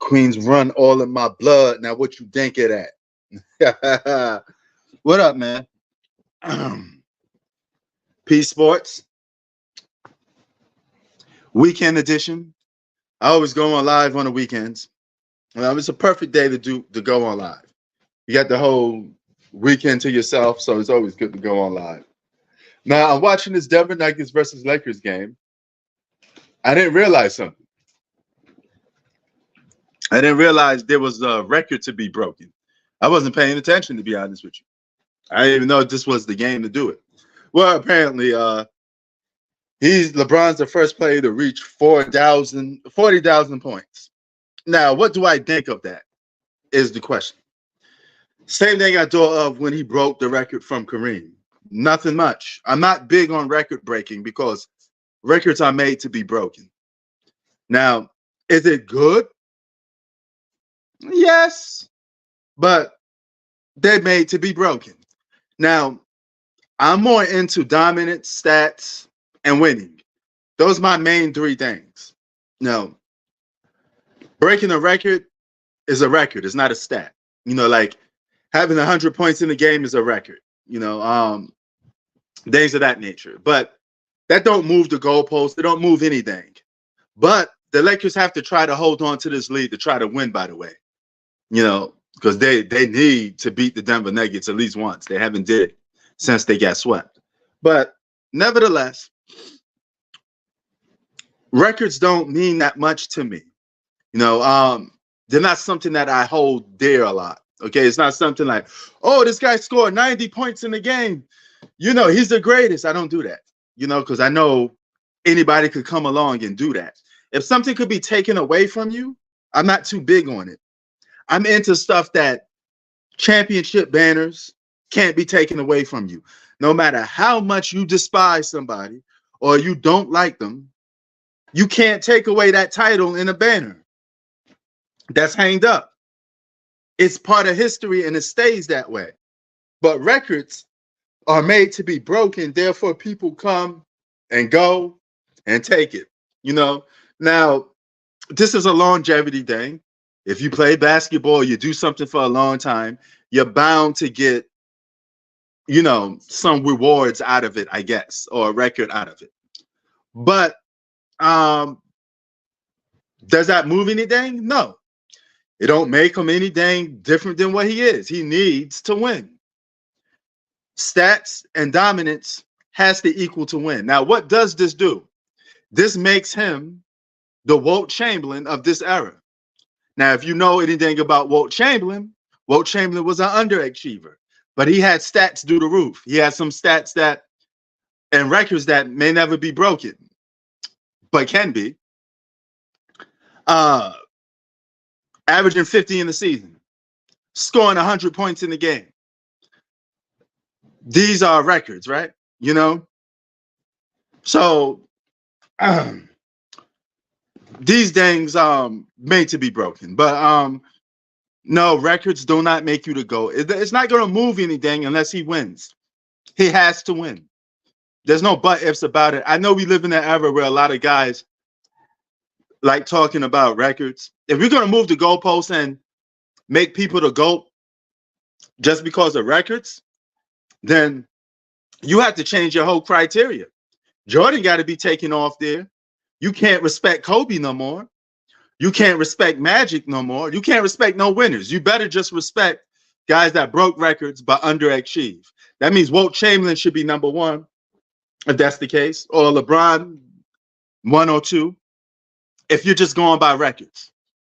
Queens run all in my blood. Now, what you think of that? What up, man? P Sports Weekend Edition. I always go on live on the weekends. It's a perfect day to go on live. You got the whole weekend to yourself, so it's always good to go on live. Now, I'm watching this Denver Nuggets versus Lakers game. I didn't realize something. I didn't realize there was a record to be broken. I wasn't paying attention, to be honest with you. I didn't even know this was the game to do it. Well, apparently, LeBron's the first player to reach 40,000 points. Now, what do I think of that is the question. Same thing I thought of when he broke the record from Kareem. Nothing much. I'm not big on record breaking because records are made to be broken. Now, is it good? Yes, but they're made to be broken. Now, I'm more into dominance, stats, and winning. Those are my main three things. Now, breaking a record is a record. It's not a stat. Like having 100 points in the game is a record. Things of that nature. But that don't move the goalpost. They don't move anything. But the Lakers have to try to hold on to this lead to try to win, by the way. Because they need to beat the Denver Nuggets at least once. They haven't did it since they got swept. But nevertheless, records don't mean that much to me. They're not something that I hold dear a lot. Okay, it's not something like, oh, this guy scored 90 points in the game. He's the greatest. I don't do that. Because I know anybody could come along and do that. If something could be taken away from you, I'm not too big on it. I'm into stuff that championship banners can't be taken away from you. No matter how much you despise somebody or you don't like them, you can't take away that title in a banner that's hanged up. It's part of history and it stays that way. But records are made to be broken. Therefore, people come and go and take it. Now, this is a longevity thing. If you play basketball, you do something for a long time, you're bound to get, some rewards out of it, I guess, or a record out of it. But does that move anything? No. It don't make him anything different than what he is. He needs to win. Stats and dominance has to equal to win. Now, what does this do? This makes him the Wilt Chamberlain of this era. Now, if you know anything about Wilt Chamberlain was an underachiever, but he had stats through the roof. He had some stats and records that may never be broken, but can be. Averaging 50 in the season, scoring 100 points in the game. These are records, right? So these things made to be broken. But no, records do not make you the GOAT. It's not going to move anything unless he wins. He has to win. There's no but ifs about it. I know we live in an era where a lot of guys like talking about records. If we're going to move the goalposts and make people the GOAT just because of records, then you have to change your whole criteria. Jordan got to be taken off there. You can't respect Kobe no more. You can't respect Magic no more. You can't respect no winners. You better just respect guys that broke records but underachieve. That means Wilt Chamberlain should be number one, if that's the case, or LeBron 1 or 2, if you're just going by records.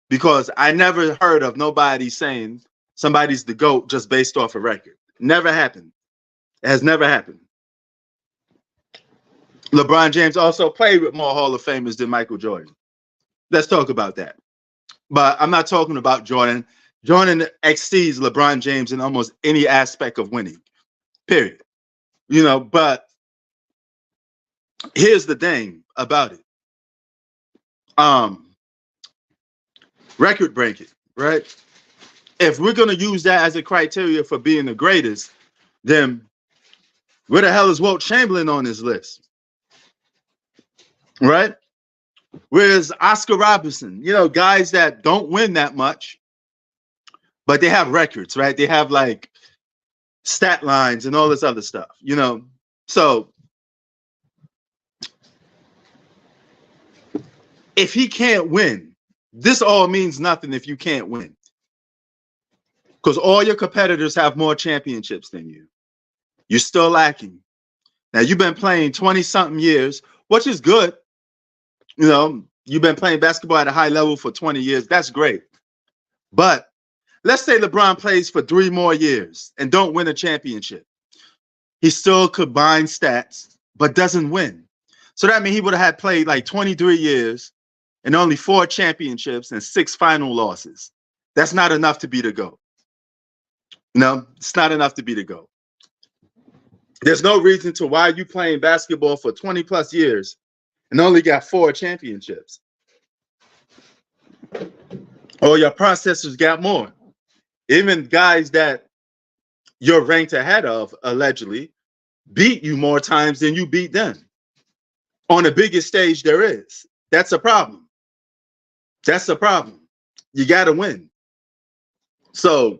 Because I never heard of nobody saying somebody's the GOAT just based off a record. Never happened. It has never happened. LeBron James also played with more Hall of Famers than Michael Jordan. Let's talk about that. But I'm not talking about Jordan. Jordan exceeds LeBron James in almost any aspect of winning, period. But here's the thing about it. Record breaking, right? If we're going to use that as a criteria for being the greatest, then where the hell is Wilt Chamberlain on this list? Right? Whereas Oscar Robertson, you know, guys that don't win that much, but they have records, right? They have like stat lines and all this other stuff, you know. So if he can't win, this all means nothing if you can't win. Because all your competitors have more championships than you. You're still lacking. Now, you've been playing 20-something years, which is good. You know, you've been playing basketball at a high level for 20 years. That's great. But let's say LeBron plays for 3 more years and don't win a championship. He still combines stats, but doesn't win. So that means he would have had played like 23 years and only 4 championships and 6 final losses. That's not enough to be the GOAT. No, it's not enough to be the GOAT. There's no reason to why you playing basketball for 20 plus years and only got 4 championships. Or your processors got more. Even guys that you're ranked ahead of, allegedly, beat you more times than you beat them on the biggest stage there is. That's a problem. That's a problem. You got to win. So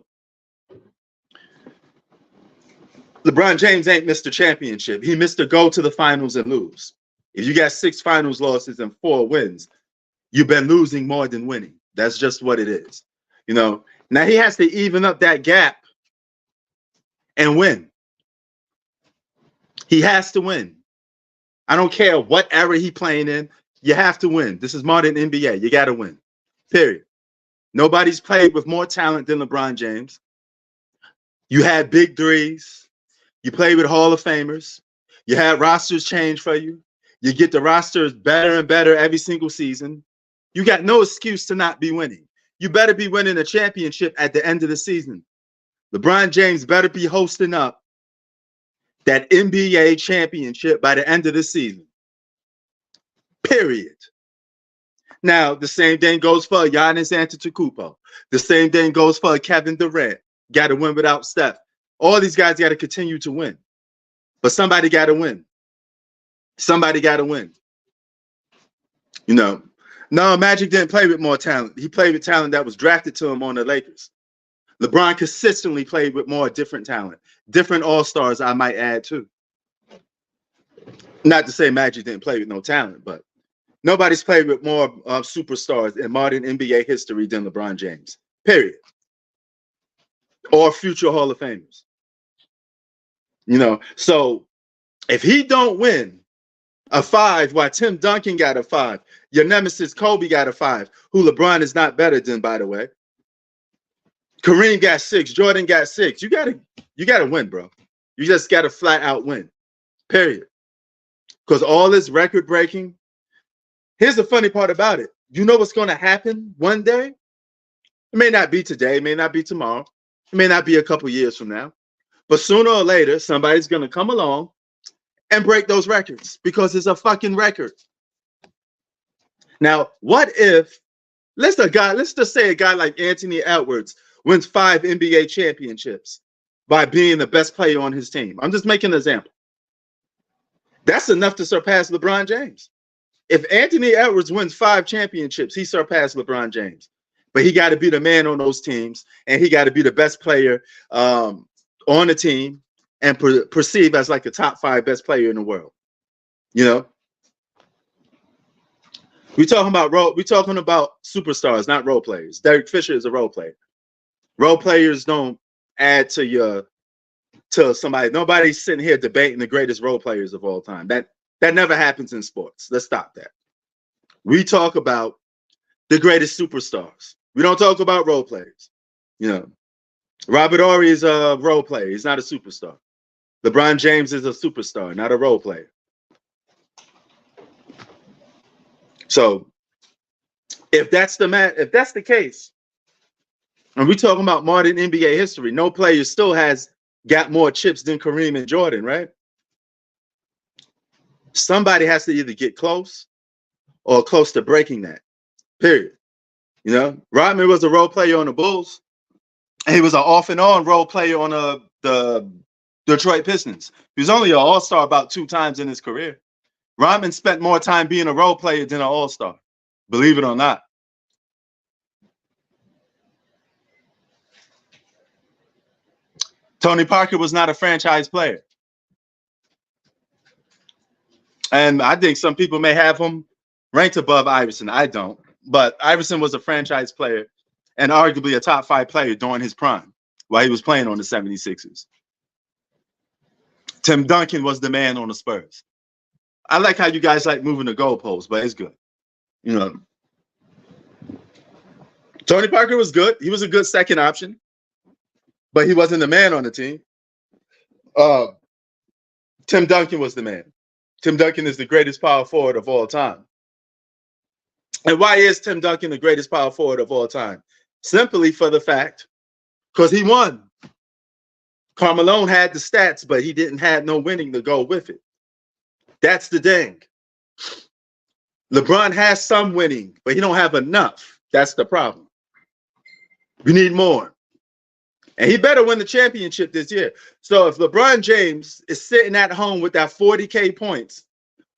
LeBron James ain't Mr. Championship. He Mr. Go to the finals and lose. If you got 6 finals losses and 4 wins, you've been losing more than winning. That's just what it is. You know, now he has to even up that gap and win. He has to win. I don't care what era he playing in. You have to win. This is modern NBA. You got to win. Period. Nobody's played with more talent than LeBron James. You had big threes. You play with Hall of Famers. You had rosters change for you. You get the rosters better and better every single season. You got no excuse to not be winning. You better be winning a championship at the end of the season. LeBron James better be hosting up that NBA championship by the end of the season. Period. Now, the same thing goes for Giannis Antetokounmpo. The same thing goes for Kevin Durant. Got to win without Steph. All these guys got to continue to win. But somebody got to win. Somebody got to win. You know, no, Magic didn't play with more talent. He played with talent that was drafted to him on the Lakers. LeBron consistently played with more different talent. Different all-stars, I might add, too. Not to say Magic didn't play with no talent, but nobody's played with more superstars in modern NBA history than LeBron James. Period. Or future Hall of Famers. You know, so if he don't win a 5 while Tim Duncan got a 5, your nemesis Kobe got a 5, who LeBron is not better than, by the way. Kareem got 6, Jordan got 6. You gotta win, bro. You just gotta flat out win. Period. Because all this record breaking. Here's the funny part about it. You know what's gonna happen one day? It may not be today, it may not be tomorrow, it may not be a couple years from now. But sooner or later, somebody's gonna come along and break those records because it's a fucking record. Now, what if let's just say a guy like Anthony Edwards wins 5 NBA championships by being the best player on his team. I'm just making an example. That's enough to surpass LeBron James. If Anthony Edwards wins 5 championships, he surpassed LeBron James. But he got to be the man on those teams, and he got to be the best player on the team and perceived as like a top 5 best player in the world. You know, we're talking about superstars, not role players. Derek Fisher is a role player. Role players don't add to somebody. Nobody's sitting here debating the greatest role players of all time. That never happens in sports. Let's stop that. We talk about the greatest superstars. We don't talk about role players. You know, Robert Horry is a role player. He's not a superstar. LeBron James is a superstar, not a role player. So if that's the case, and we're talking about modern NBA history, no player still has got more chips than Kareem and Jordan, right? Somebody has to either get close or close to breaking that, period. You know, Rodman was a role player on the Bulls, and he was an off and on role player on the Detroit Pistons. He was only an all-star about 2 times in his career. Rodman spent more time being a role player than an all-star. Believe it or not. Tony Parker was not a franchise player. And I think some people may have him ranked above Iverson. I don't. But Iverson was a franchise player and arguably a top 5 player during his prime while he was playing on the 76ers. Tim Duncan was the man on the Spurs. I like how you guys like moving the goalposts, but it's good. You know, Tony Parker was good. He was a good second option, but he wasn't the man on the team. Tim Duncan was the man. Tim Duncan is the greatest power forward of all time. And why is Tim Duncan the greatest power forward of all time? Simply for the fact, because he won. Karl Malone had the stats, but he didn't have no winning to go with it. That's the thing. LeBron has some winning, but he don't have enough. That's the problem. We need more. And he better win the championship this year. So if LeBron James is sitting at home with that 40K points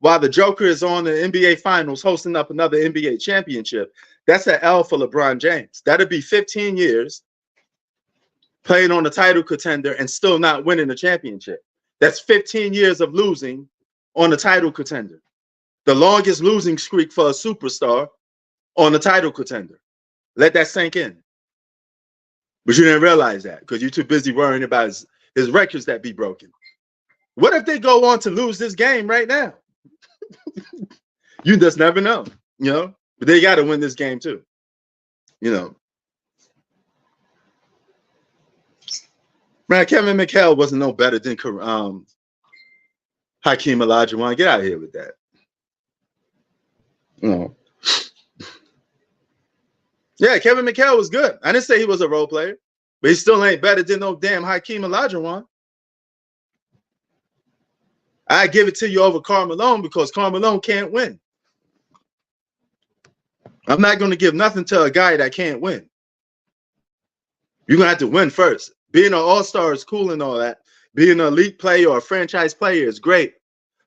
while the Joker is on the NBA Finals hosting up another NBA championship, that's an L for LeBron James. That'd be 15 years playing on a title contender and still not winning the championship. That's 15 years of losing on a title contender. The longest losing streak for a superstar on a title contender. Let that sink in. But you didn't realize that because you're too busy worrying about his records that be broken. What if they go on to lose this game right now? You just never know, you know? But they got to win this game too, you know? Man, Kevin McHale wasn't no better than Hakeem Olajuwon. Get out of here with that. You know. Yeah, Kevin McHale was good. I didn't say he was a role player, but he still ain't better than no damn Hakeem Olajuwon. I give it to you over Karl Malone because Karl Malone can't win. I'm not going to give nothing to a guy that can't win. You're going to have to win first. Being an all-star is cool and all that. Being an elite player or a franchise player is great.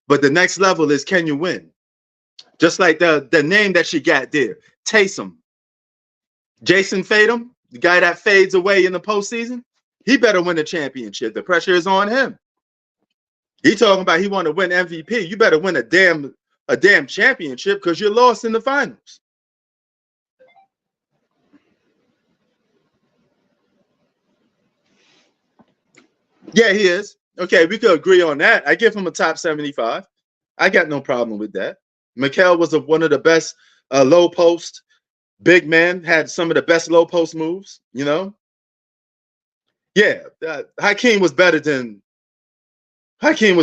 But the next level is, can you win? Just like the name that she got there, Taysom. Jason Tatum, the guy that fades away in the postseason, he better win the championship. The pressure is on him. He talking about he want to win MVP. You better win a damn championship because you're lost in the finals. Yeah, he is. Okay, we could agree on that. I give him a top 75. I got no problem with that. McHale was one of the best low post big men, had some of the best low post moves, you know? Yeah, Hakeem was better than Kevin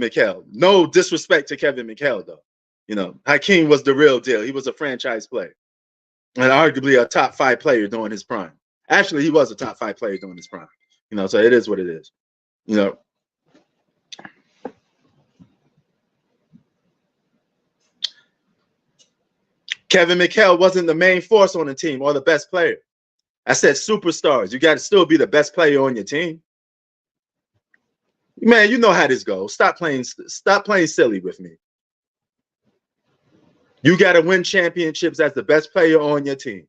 McHale. No disrespect to Kevin McHale, though. You know, Hakeem was the real deal. He was a franchise player and arguably a top 5 player during his prime. Actually, he was a top 5 player during his prime. You know, so it is what it is. You know. Kevin McHale wasn't the main force on the team or the best player. I said superstars. You got to still be the best player on your team. Man, you know how this goes. Stop playing silly with me. You got to win championships as the best player on your team.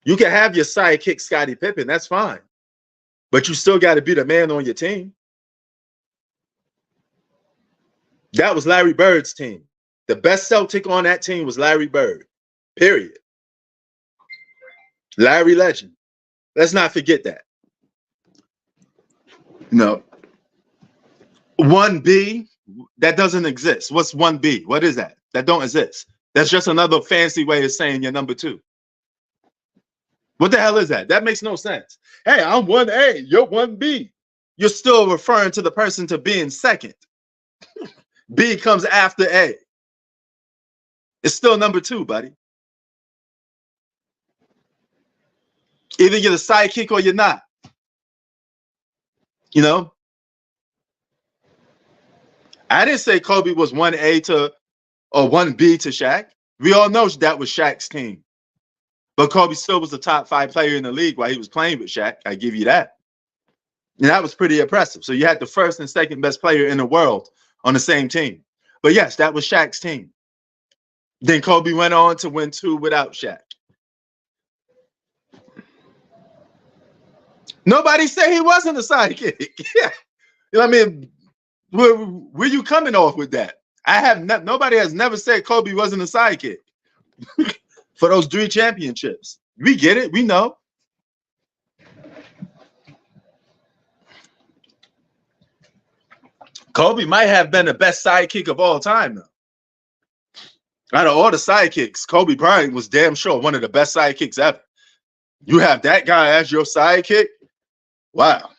You can have your sidekick, Scottie Pippen. That's fine. But you still got to be the man on your team. That was Larry Bird's team. The best Celtic on that team was Larry Bird. Period. Larry Legend. Let's not forget that. No. 1B, that doesn't exist. What's 1B? What is that? That don't exist. That's just another fancy way of saying you're number 2. What the hell is that? That makes no sense. Hey, I'm 1A, you're 1B. You're still referring to the person to being second. B comes after A. It's still number 2, buddy. Either you're the sidekick or you're not. You know? I didn't say Kobe was 1A to or 1B to Shaq. We all know that was Shaq's team. But Kobe still was the top 5 player in the league while he was playing with Shaq. I give you that. And that was pretty impressive. So you had the first and second best player in the world on the same team. But yes, that was Shaq's team. Then Kobe went on to win 2 without Shaq. Nobody said he wasn't a sidekick. Yeah. You know what I mean? Where you coming off with that? Nobody has never said Kobe wasn't a sidekick for those 3 championships. We get it. We know. Kobe might have been the best sidekick of all time, though. Out of all the sidekicks, Kobe Bryant was damn sure one of the best sidekicks ever. You have that guy as your sidekick? Wow.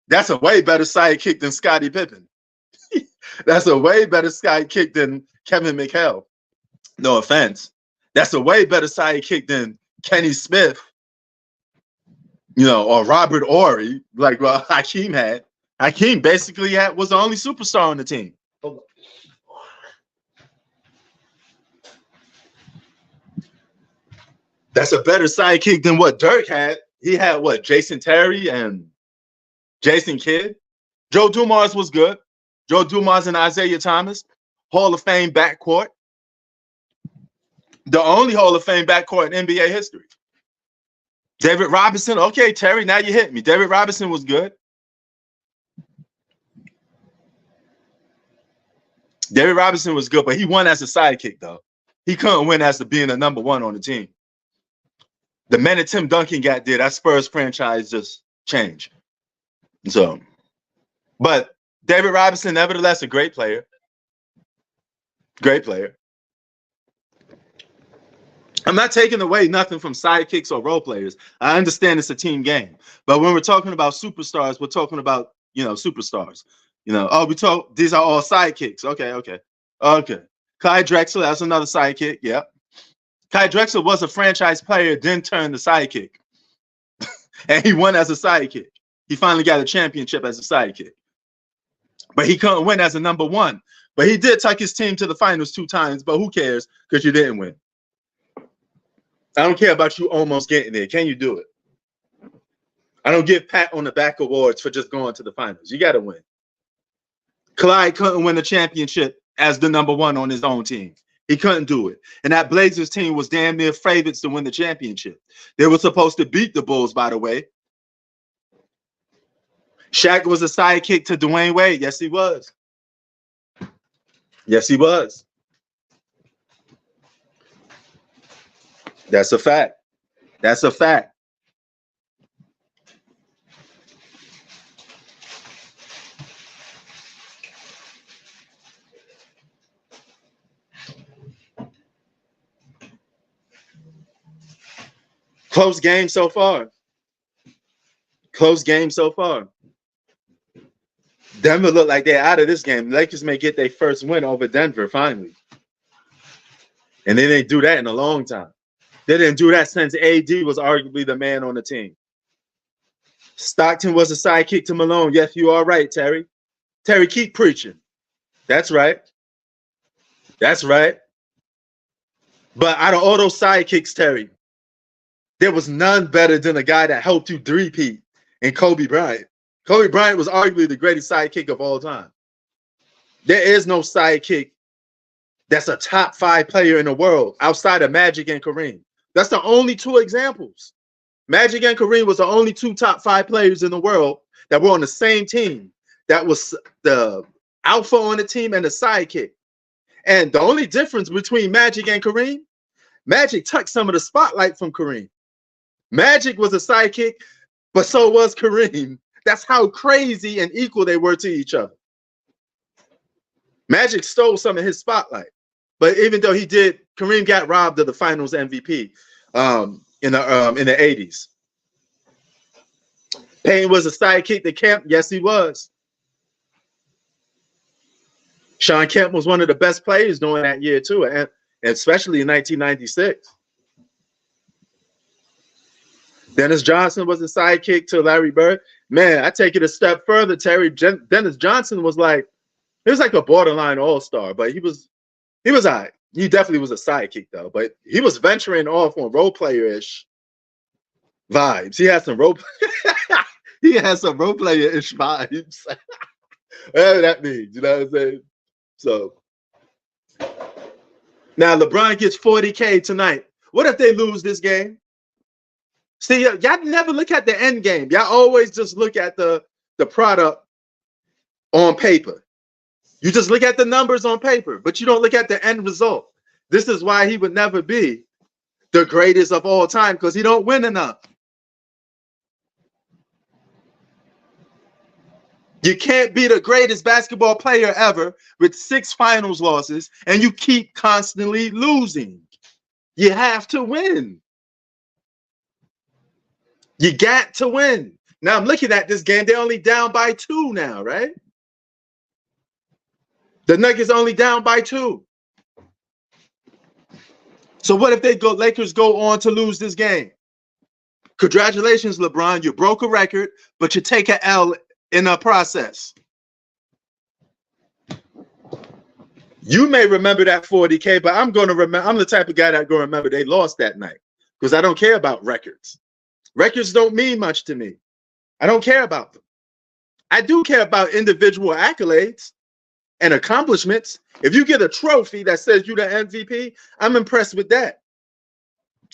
That's a way better sidekick than Scottie Pippen. That's a way better sidekick than Kevin McHale. No offense. That's a way better sidekick than Kenny Smith, or Robert Horry, like Hakeem had. Hakeem basically was the only superstar on the team. That's a better sidekick than what Dirk had. He had what? Jason Terry and Jason Kidd. Joe Dumars was good. Joe Dumars and Isaiah Thomas, Hall of Fame backcourt. The only Hall of Fame backcourt in NBA history. David Robinson. Okay, Terry, now you hit me. David Robinson was good. David Robinson was good, but he won as a sidekick, though. He couldn't win as being the number 1 on the team. The minute Tim Duncan got there, that Spurs franchise just changed. So, but David Robinson, nevertheless, a great player. Great player. I'm not taking away nothing from sidekicks or role players. I understand it's a team game. But when we're talking about superstars, we're talking about, superstars. These are all sidekicks. Okay. Clyde Drexler, that's another sidekick. Yeah. Clyde Drexler was a franchise player, then turned the sidekick. And he won as a sidekick. He finally got a championship as a sidekick. But he couldn't win as a number 1. But he did take his team to the finals 2 times, but who cares? Because you didn't win. I don't care about you almost getting there. Can you do it? I don't give pat on the back awards for just going to the finals. You got to win. Clyde couldn't win a championship as the number 1 on his own team. He couldn't do it. And that Blazers team was damn near favorites to win the championship. They were supposed to beat the Bulls, by the way. Shaq was a sidekick to Dwayne Wade. Yes, he was. Yes, he was. That's a fact. That's a fact. Close game so far. Close game so far. Denver look like they're out of this game. Lakers may get their first win over Denver finally. And they didn't do that in a long time. They didn't do that since AD was arguably the man on the team. Stockton was a sidekick to Malone. Yes, you are right, Terry. Terry, keep preaching. That's right. That's right. But out of all those sidekicks, Terry, there was none better than a guy that helped you three-peat in Kobe Bryant. Kobe Bryant was arguably the greatest sidekick of all time. There is no sidekick that's a top 5 player in the world outside of Magic and Kareem. That's the only 2 examples. Magic and Kareem was the only 2 top 5 players in the world that were on the same team. That was the alpha on the team and the sidekick. And the only difference between Magic and Kareem, Magic took some of the spotlight from Kareem. Magic was a sidekick, but so was Kareem. That's how crazy and equal they were to each other. Magic stole some of his spotlight. But even though he did, Kareem got robbed of the finals MVP in the 80s. Payne was a sidekick to Kemp. Yes, he was. Shawn Kemp was one of the best players during that year, too, and especially in 1996. Dennis Johnson was a sidekick to Larry Bird. Man, I take it a step further, Terry. Dennis Johnson was like, he was like a borderline all-star, but he was all right. He definitely was a sidekick, though, but he was venturing off on role player-ish vibes. He had some role player-ish vibes. Whatever that means, you know what I'm saying? So Now LeBron gets 40K tonight. What if they lose this game? See, y'all never look at the end game. Y'all always just look at the product on paper. You just look at the numbers on paper, but you don't look at the end result. This is why he would never be the greatest of all time, because he don't win enough. You can't be the greatest basketball player ever with 6 finals losses and you keep constantly losing. You have to win. You got to win. Now I'm looking at this game. They're only down by 2 now, right? The Nuggets only down by 2. So what if Lakers go on to lose this game? Congratulations, LeBron. You broke a record, but you take an L in the process. You may remember that 40K, but I'm the type of guy that's going to remember they lost that night because I don't care about records. Records don't mean much to me. I don't care about them. I do care about individual accolades and accomplishments. If you get a trophy that says you're the MVP, I'm impressed with that.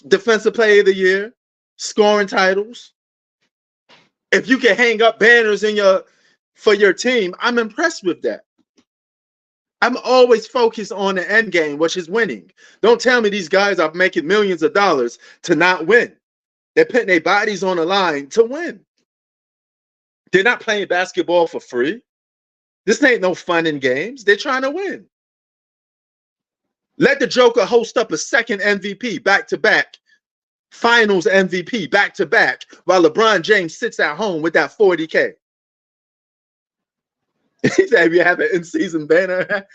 Defensive Player of the Year, scoring titles. If you can hang up banners for your team, I'm impressed with that. I'm always focused on the end game, which is winning. Don't tell me these guys are making millions of dollars to not win. They're putting their bodies on the line to win. They're not playing basketball for free. This ain't no fun and games. They're trying to win. Let the Joker host up a second MVP back-to-back, finals MVP back-to-back, while LeBron James sits at home with that 40K. He said, you have an in-season banner.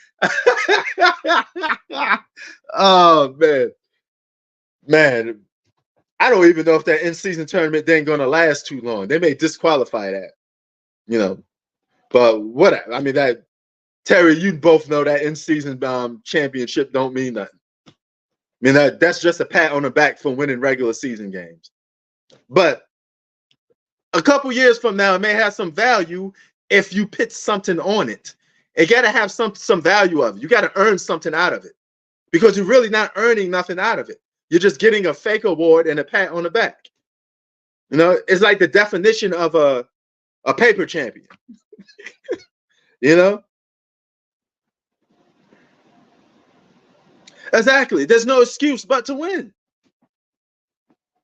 Oh, man. Man, I don't even know if that in-season tournament ain't going to last too long. They may disqualify that, you know. But whatever. I mean, that Terry, you both know that in-season championship don't mean nothing. I mean, that's just a pat on the back for winning regular season games. But a couple years from now, it may have some value if you put something on it. It got to have some value of it. You got to earn something out of it because you're really not earning nothing out of it. You're just getting a fake award and a pat on the back. You know, it's like the definition of a paper champion. You know? Exactly. There's no excuse but to win.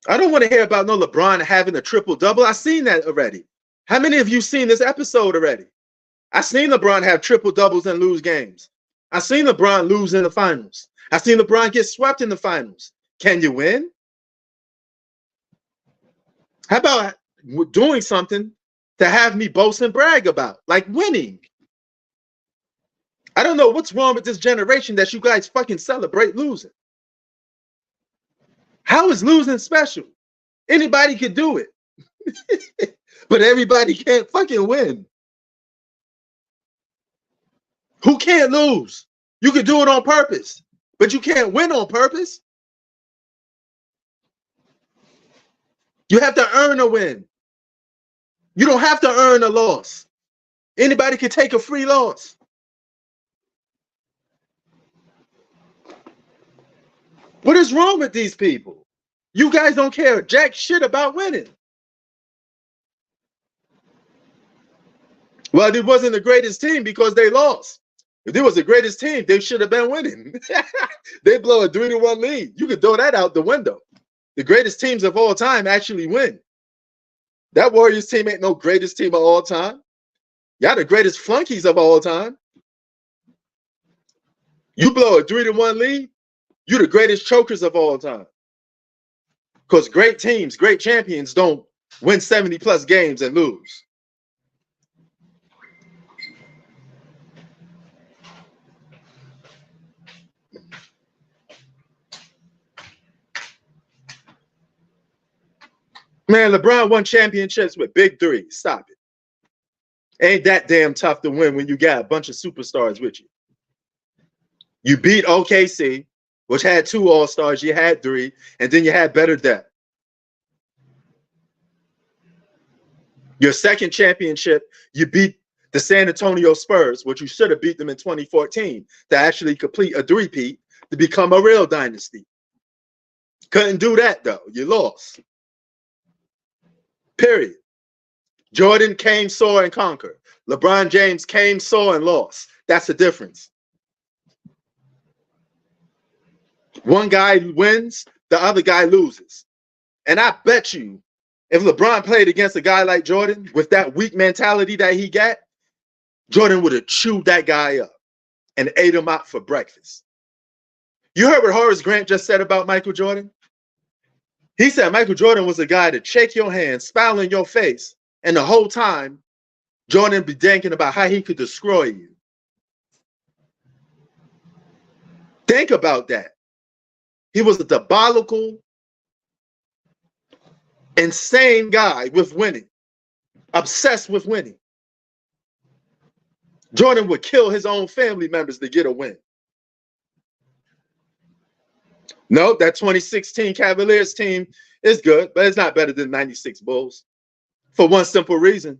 I don't want to hear about no LeBron having a triple-double. I've seen that already. How many of you seen this episode already? I've seen LeBron have triple-doubles and lose games. I've seen LeBron lose in the finals. I've seen LeBron get swept in the finals. Can you win? How about doing something to have me boast and brag about, like winning? I don't know what's wrong with this generation that you guys fucking celebrate losing. How is losing special? Anybody could do it. But everybody can't fucking win. Who can't lose? You can do it on purpose, but you can't win on purpose. You have to earn a win. You don't have to earn a loss. Anybody can take a free loss. What is wrong with these people? You guys don't care jack shit about winning. Well, it wasn't the greatest team because they lost. If it was the greatest team, they should have been winning. They blow a 3-1 lead. You could throw that out the window. The greatest teams of all time actually win. That Warriors team ain't no greatest team of all time. Y'all the greatest flunkies of all time. You blow a 3-1 lead, you're the greatest chokers of all time. Because great teams, great champions don't win 70+ games and lose. Man, LeBron won championships with big three. Stop it. Ain't that damn tough to win when you got a bunch of superstars with you. You beat OKC, which had 2 All-Stars. You had 3, and then you had better depth. Your second championship, you beat the San Antonio Spurs, which you should have beat them in 2014 to actually complete a three-peat. to become a real dynasty. Couldn't do that, though. You lost. Period. Jordan came, saw, and conquered. LeBron James came, saw, and lost. That's the difference. One guy wins, the other guy loses. And I bet you, if LeBron played against a guy like Jordan with that weak mentality that he got, Jordan would have chewed that guy up and ate him out for breakfast. You heard what Horace Grant just said about Michael Jordan? He said Michael Jordan was a guy to shake your hand, smile in your face, and the whole time, Jordan be thinking about how he could destroy you. Think about that. He was a diabolical, insane guy with winning, obsessed with winning. Jordan would kill his own family members to get a win. No, that 2016 Cavaliers team is good, but it's not better than 96 Bulls. For one simple reason.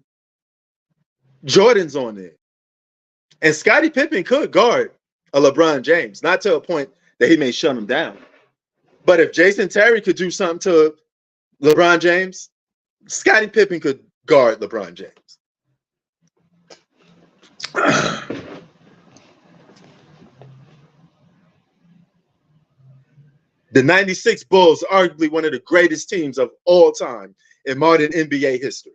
Jordan's on there. And Scottie Pippen could guard a LeBron James, not to a point that he may shut him down. But if Jason Terry could do something to LeBron James, Scottie Pippen could guard LeBron James. The 96 Bulls are arguably one of the greatest teams of all time in modern NBA history,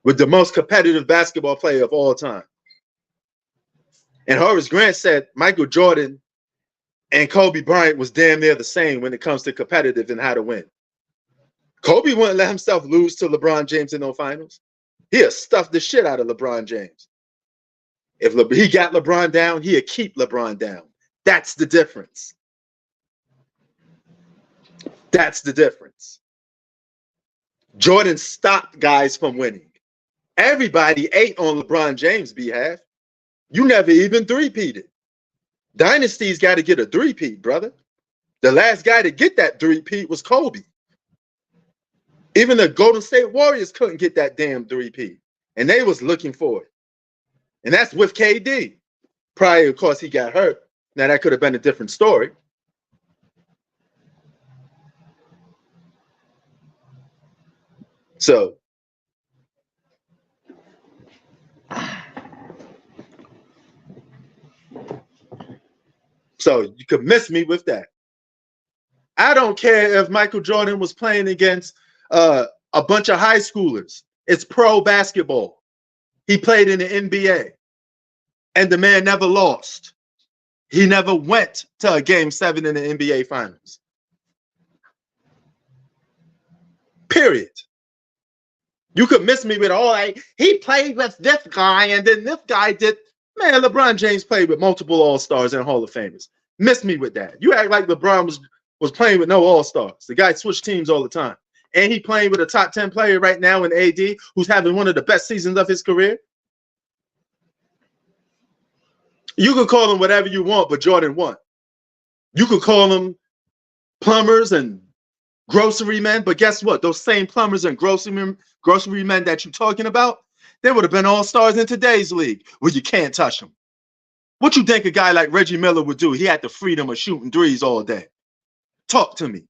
with the most competitive basketball player of all time. And Horace Grant said Michael Jordan and Kobe Bryant was damn near the same when it comes to competitive and how to win. Kobe wouldn't let himself lose to LeBron James in no finals. He'd stuff the shit out of LeBron James. If he got LeBron down, he'd keep LeBron down. That's the difference. That's the difference. Jordan stopped guys from winning. Everybody ate on LeBron James' behalf. You never even three-peated. Dynasty's got to get a three-peat, brother. The last guy to get that three-peat was Kobe. Even the Golden State Warriors couldn't get that damn three-peat. And they was looking for it. And that's with KD. Prior, of course, he got hurt. Now, that could have been a different story. So, you could miss me with that. I don't care if Michael Jordan was playing against a bunch of high schoolers. It's pro basketball. He played in the NBA. And the man never lost. He never went to a game 7 in the NBA Finals. Period. You could miss me with he played with this guy and then this guy did. Man, LeBron James played with multiple All-Stars and Hall of Famers. Miss me with that. You act like LeBron was playing with no All-Stars. The guy switched teams all the time. And he playing with a top 10 player right now in AD who's having one of the best seasons of his career. You could call them whatever you want, but Jordan won. You could call them plumbers and grocery men, but guess what? Those same plumbers and grocery men that you're talking about, they would have been all-stars in today's league where you can't touch them. What you think a guy like Reggie Miller would do? He had the freedom of shooting threes all day. Talk to me.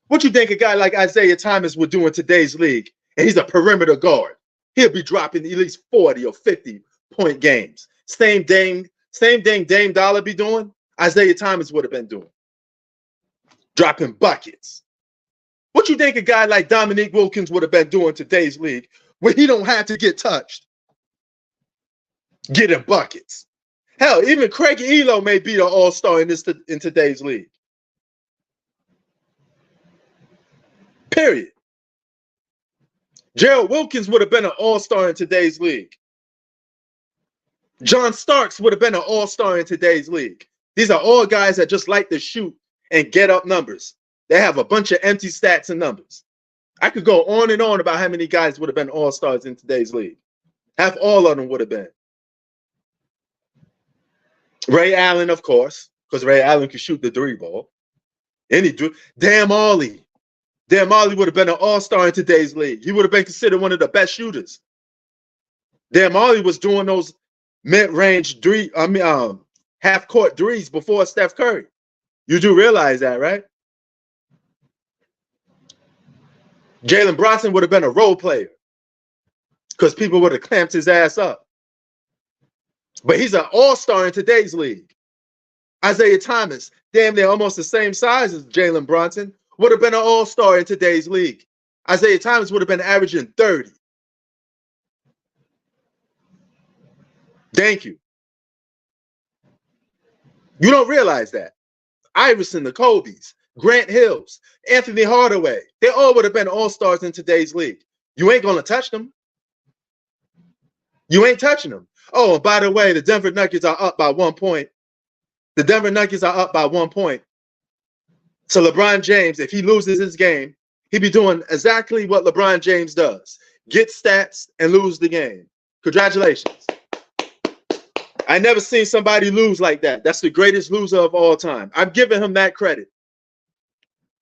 What you think a guy like Isaiah Thomas would do in today's league? And he's a perimeter guard. He'll be dropping at least 40 or 50-point games. Same thing Dame Dollar be doing, Isaiah Thomas would have been doing. Dropping buckets. What you think a guy like Dominique Wilkins would have been doing in today's league where he don't have to get touched? Getting buckets. Hell, even Craig Elo may be the all-star in today's league. Period. Gerald Wilkins would have been an all-star in today's league. John Starks would have been an all-star in today's league. These are all guys that just like to shoot and get up numbers. They have a bunch of empty stats and numbers. I could go on and on about how many guys would have been all-stars in today's league. Half all of them would have been. Ray Allen, of course, because Ray Allen could shoot the three ball. Dan Marley. Dan Marley would have been an all-star in today's league. He would have been considered one of the best shooters. Dan Marley was doing those mid-range half-court threes before Steph Curry. You do realize that, right? Jalen Brunson would have been a role player because people would have clamped his ass up. But he's an all-star in today's league. Isaiah Thomas, damn near almost the same size as Jalen Brunson, would have been an all-star in today's league. Isaiah Thomas would have been averaging 30. Thank you. You don't realize that. Iverson, the Kobe's, Grant Hills, Anthony Hardaway, they all would have been all-stars in today's league. You ain't going to touch them. You ain't touching them. Oh, and by the way, the Denver Nuggets are up by 1 point. The Denver Nuggets are up by 1 point. So LeBron James, if he loses his game, he'd be doing exactly what LeBron James does. Get stats and lose the game. Congratulations. I never seen somebody lose like that. That's the greatest loser of all time. I'm giving him that credit.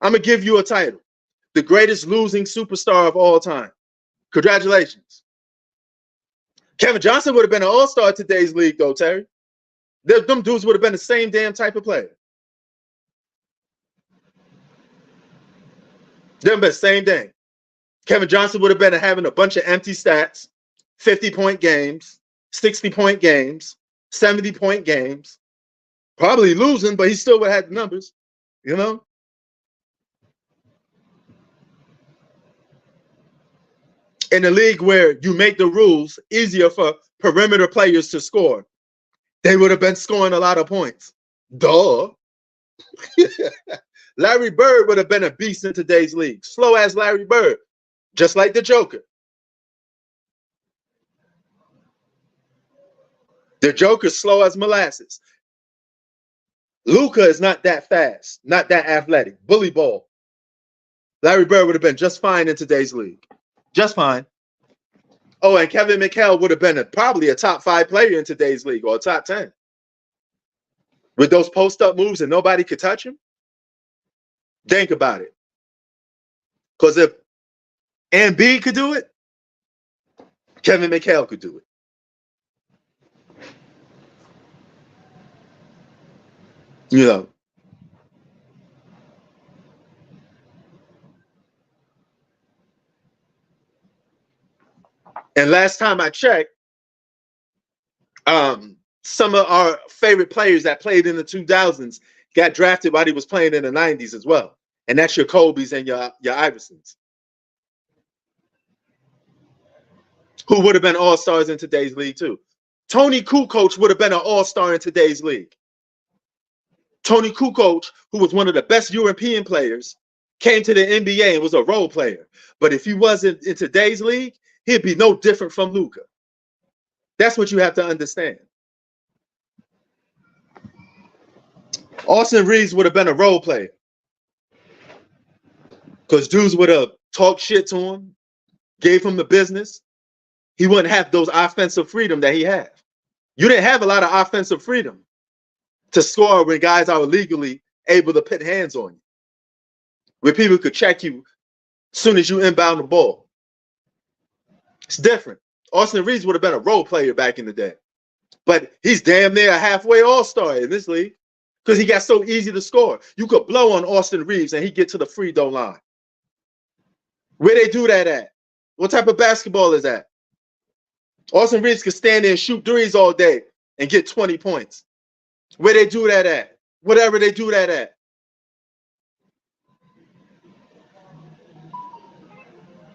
I'm going to give you a title. The greatest losing superstar of all time. Congratulations. Kevin Johnson would have been an all-star in today's league, though, Terry. Them dudes would have been the same damn type of player. Them been the same thing. Kevin Johnson would have been having a bunch of empty stats, 50-point games, 60-point games, 70-point games. Probably losing, but he still would have had the numbers, you know? In a league where you make the rules easier for perimeter players to score, they would have been scoring a lot of points. Duh. Larry Bird would have been a beast in today's league. Slow as Larry Bird, just like the Joker. The Joker's slow as molasses. Luka is not that fast, not that athletic. Bully ball. Larry Bird would have been just fine in today's league. Just fine. Oh, and Kevin McHale would have been probably a top 5 player in today's league, or a top 10. With those post-up moves and nobody could touch him. Think about it. Because if Embiid could do it, Kevin McHale could do it. You know. And last time I checked, some of our favorite players that played in the 2000s got drafted while he was playing in the 90s as well. And that's your Kobe's and your Iversons, who would have been all-stars in today's league too. Tony Kukoc would have been an all-star in today's league. Tony Kukoc, who was one of the best European players, came to the NBA and was a role player. But if he wasn't in today's league, he'd be no different from Luka. That's what you have to understand. Austin Reeves would have been a role player because dudes would have talked shit to him, gave him the business. He wouldn't have those offensive freedom that he had. You didn't have a lot of offensive freedom to score when guys are legally able to put hands on you, where people could check you as soon as you inbound the ball. It's different. Austin Reeves would have been a role player back in the day, but he's damn near a halfway all-star in this league because he got so easy to score. You could blow on Austin Reeves and he'd get to the free throw line. Where they do that at? What type of basketball is that? Austin Reeves could stand there and shoot threes all day and get 20 points. Where they do that at? Whatever they do that at.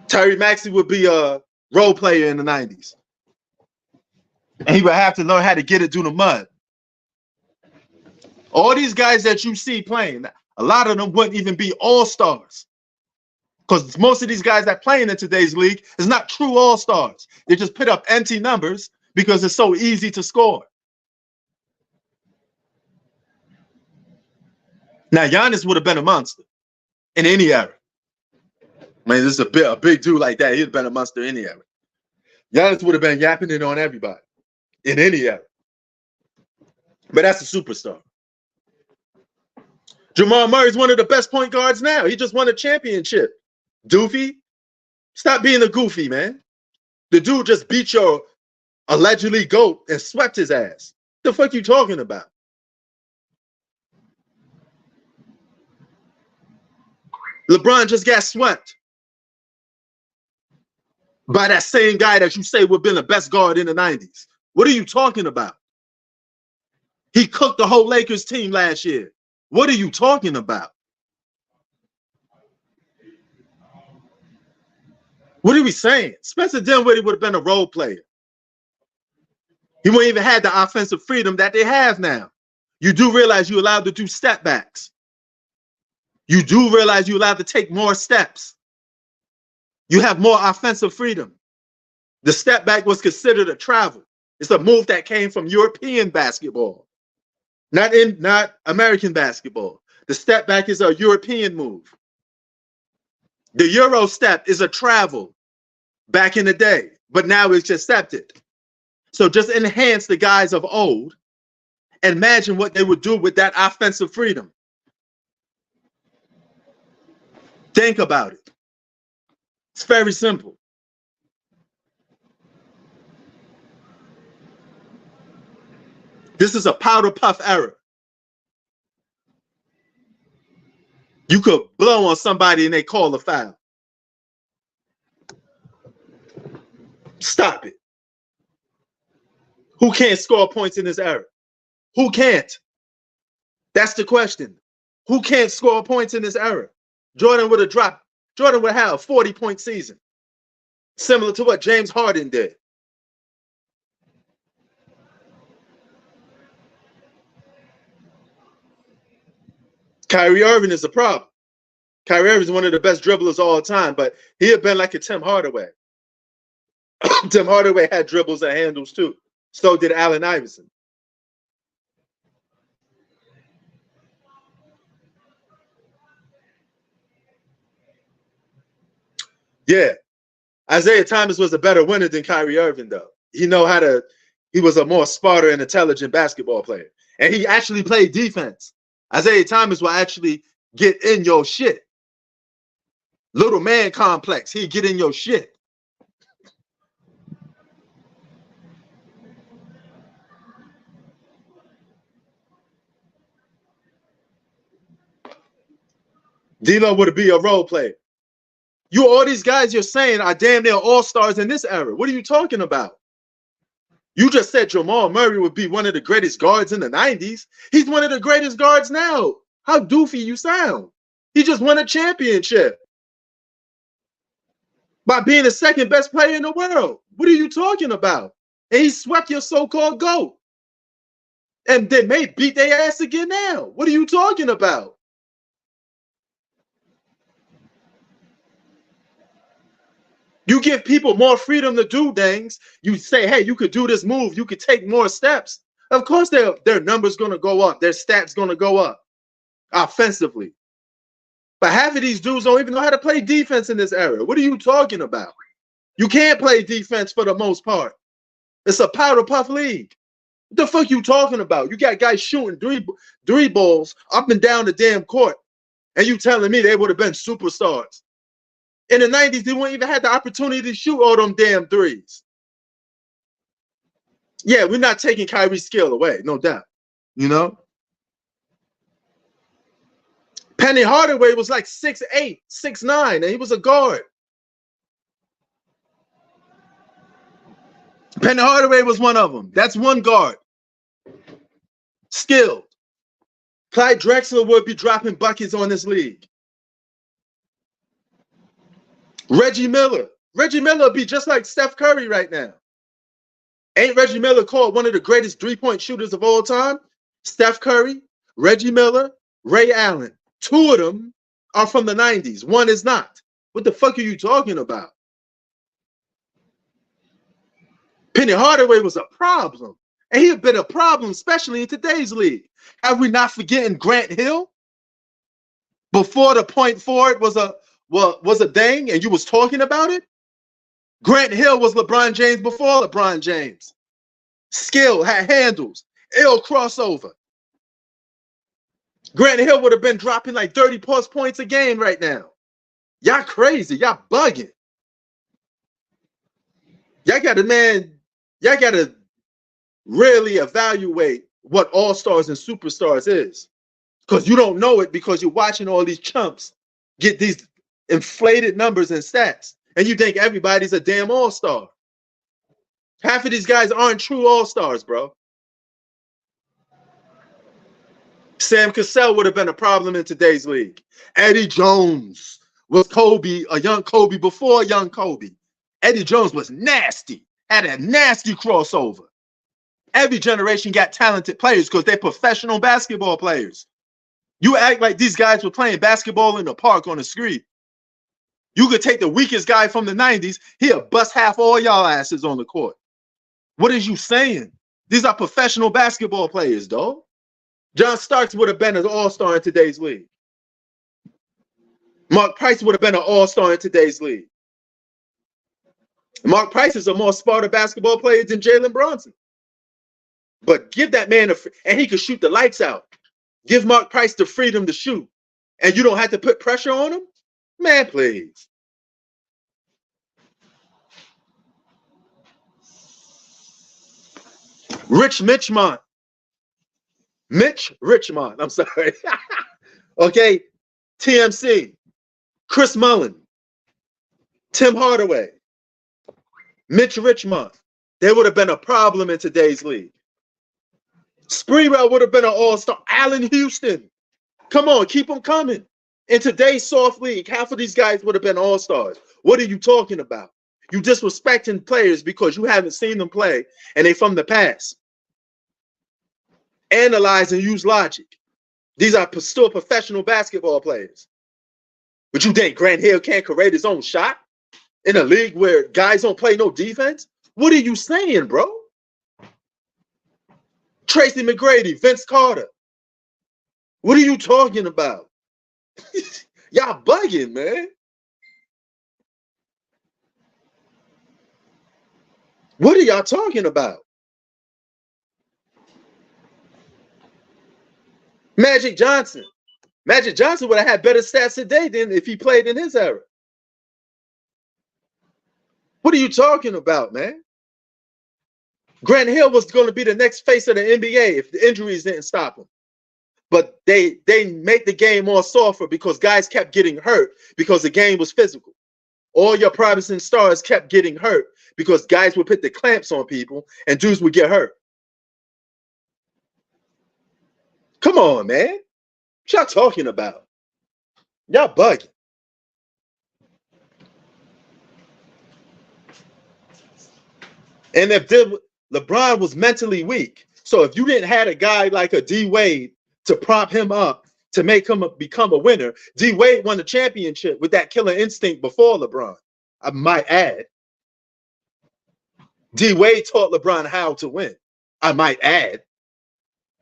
Tyrese Maxey would be a role player in the 90s. And he would have to learn how to get it through the mud. All these guys that you see playing, a lot of them wouldn't even be all-stars. Because most of these guys that playing in today's league is not true all-stars. They just put up empty numbers because it's so easy to score. Now, Giannis would have been a monster in any era. Man, this is a big dude like that. He'd have been a monster in any era. Giannis would have been yapping it on everybody in any era. But that's a superstar. Jamal Murray's one of the best point guards now. He just won a championship. Doofy, stop being a goofy, man. The dude just beat your allegedly GOAT and swept his ass. The fuck you talking about? LeBron just got swept by that same guy that you say would have been the best guard in the 90s. What are you talking about? He cooked the whole Lakers team last year. What are you talking about? What are we saying? Spencer Dinwiddie would have been a role player. He wouldn't even have the offensive freedom that they have now. You do realize you're allowed to do step backs. You do realize you're allowed to take more steps. You have more offensive freedom. The step back was considered a travel. It's a move that came from European basketball, not American basketball. The step back is a European move. The Euro step is a travel back in the day, but now it's accepted. So just enhance the guys of old. Imagine what they would do with that offensive freedom. Think about it. It's very simple. This is a powder puff era. You could blow on somebody and they call a foul. Stop it. Who can't score points in this era? Who can't? That's the question. Who can't score points in this era? Jordan would have dropped. Jordan would have a 40-point season, similar to what James Harden did. Kyrie Irving is a problem. Kyrie Irving is one of the best dribblers of all time, but he had been like a Tim Hardaway. Tim Hardaway had dribbles and handles too. So did Allen Iverson. Yeah. Isaiah Thomas was a better winner than Kyrie Irving, though. He was a more smarter and intelligent basketball player. And he actually played defense. Isaiah Thomas will actually get in your shit. Little man complex. He'd get in your shit. D'Lo would be a role player. All these guys you're saying are damn near all-stars in this era. What are you talking about? You just said Jamal Murray would be one of the greatest guards in the 90s. He's one of the greatest guards now. How doofy you sound. He just won a championship by being the second best player in the world. What are you talking about? And he swept your so-called GOAT. And they may beat their ass again now. What are you talking about? You give people more freedom to do things. You say, hey, you could do this move. You could take more steps. Of course, their numbers going to go up. Their stats going to go up offensively. But half of these dudes don't even know how to play defense in this era. What are you talking about? You can't play defense for the most part. It's a powder puff league. What the fuck you talking about? You got guys shooting three balls up and down the damn court. And you telling me they would have been superstars. In the 90s, they wouldn't even have the opportunity to shoot all them damn threes. Yeah, we're not taking Kyrie's skill away, no doubt. You know? Penny Hardaway was like 6'8", 6'9", and he was a guard. Penny Hardaway was one of them. That's one guard. Skilled. Clyde Drexler would be dropping buckets on this league. Reggie Miller. Reggie Miller would be just like Steph Curry right now. Ain't Reggie Miller called one of the greatest three-point shooters of all time? Steph Curry, Reggie Miller, Ray Allen. Two of them are from the 90s. One is not. What the fuck are you talking about? Penny Hardaway was a problem. And he had been a problem, especially in today's league. Have we not forgetting Grant Hill? Before the point forward was a thing and you was talking about it? Grant Hill was LeBron James before LeBron James. Skill, had handles, ill crossover. Grant Hill would have been dropping like 30+ points a game right now. Y'all crazy. Y'all bugging. Y'all got to really evaluate what all-stars and superstars is. Because you don't know it because you're watching all these chumps get these inflated numbers and stats, and you think everybody's a damn all-star. Half of these guys aren't true all-stars, bro. Sam Cassell would have been a problem in today's league. Eddie Jones was Kobe, a young Kobe before young Kobe. Eddie Jones was nasty, had a nasty crossover. Every generation got talented players because they're professional basketball players. You act like these guys were playing basketball in the park on the street. You could take the weakest guy from the 90s, he'll bust half all y'all asses on the court. What is you saying? These are professional basketball players, though. John Starks would have been an all-star in today's league. Mark Price would have been an all-star in today's league. Mark Price is a more smarter basketball player than Jalen Brunson. But give that man and he could shoot the lights out. Give Mark Price the freedom to shoot, and you don't have to put pressure on him? Man, please. Mitch Richmond. I'm sorry. Okay. TMC. Chris Mullin. Tim Hardaway. Mitch Richmond. They would have been a problem in today's league. Sprewell would have been an all-star. Allen Houston. Come on, keep them coming. In today's soft league, half of these guys would have been all-stars. What are you talking about? You disrespecting players because you haven't seen them play and they from the past. Analyze and use logic. These are still professional basketball players. But you think Grant Hill can't create his own shot in a league where guys don't play no defense? What are you saying, bro? Tracy McGrady, Vince Carter. What are you talking about? Y'all bugging, man. What are y'all talking about? Magic Johnson. Magic Johnson would have had better stats today than if he played in his era. What are you talking about, man? Grant Hill was going to be the next face of the NBA if the injuries didn't stop him. But they make the game more softer because guys kept getting hurt because the game was physical. All your Protestant stars kept getting hurt because guys would put the clamps on people and dudes would get hurt. Come on, man. What y'all talking about? Y'all bugging. And if LeBron was mentally weak, so if you didn't have a guy like a D Wade to prop him up to make him become a winner, D Wade won the championship with that killer instinct before LeBron. I might add. D Wade taught LeBron how to win. I might add.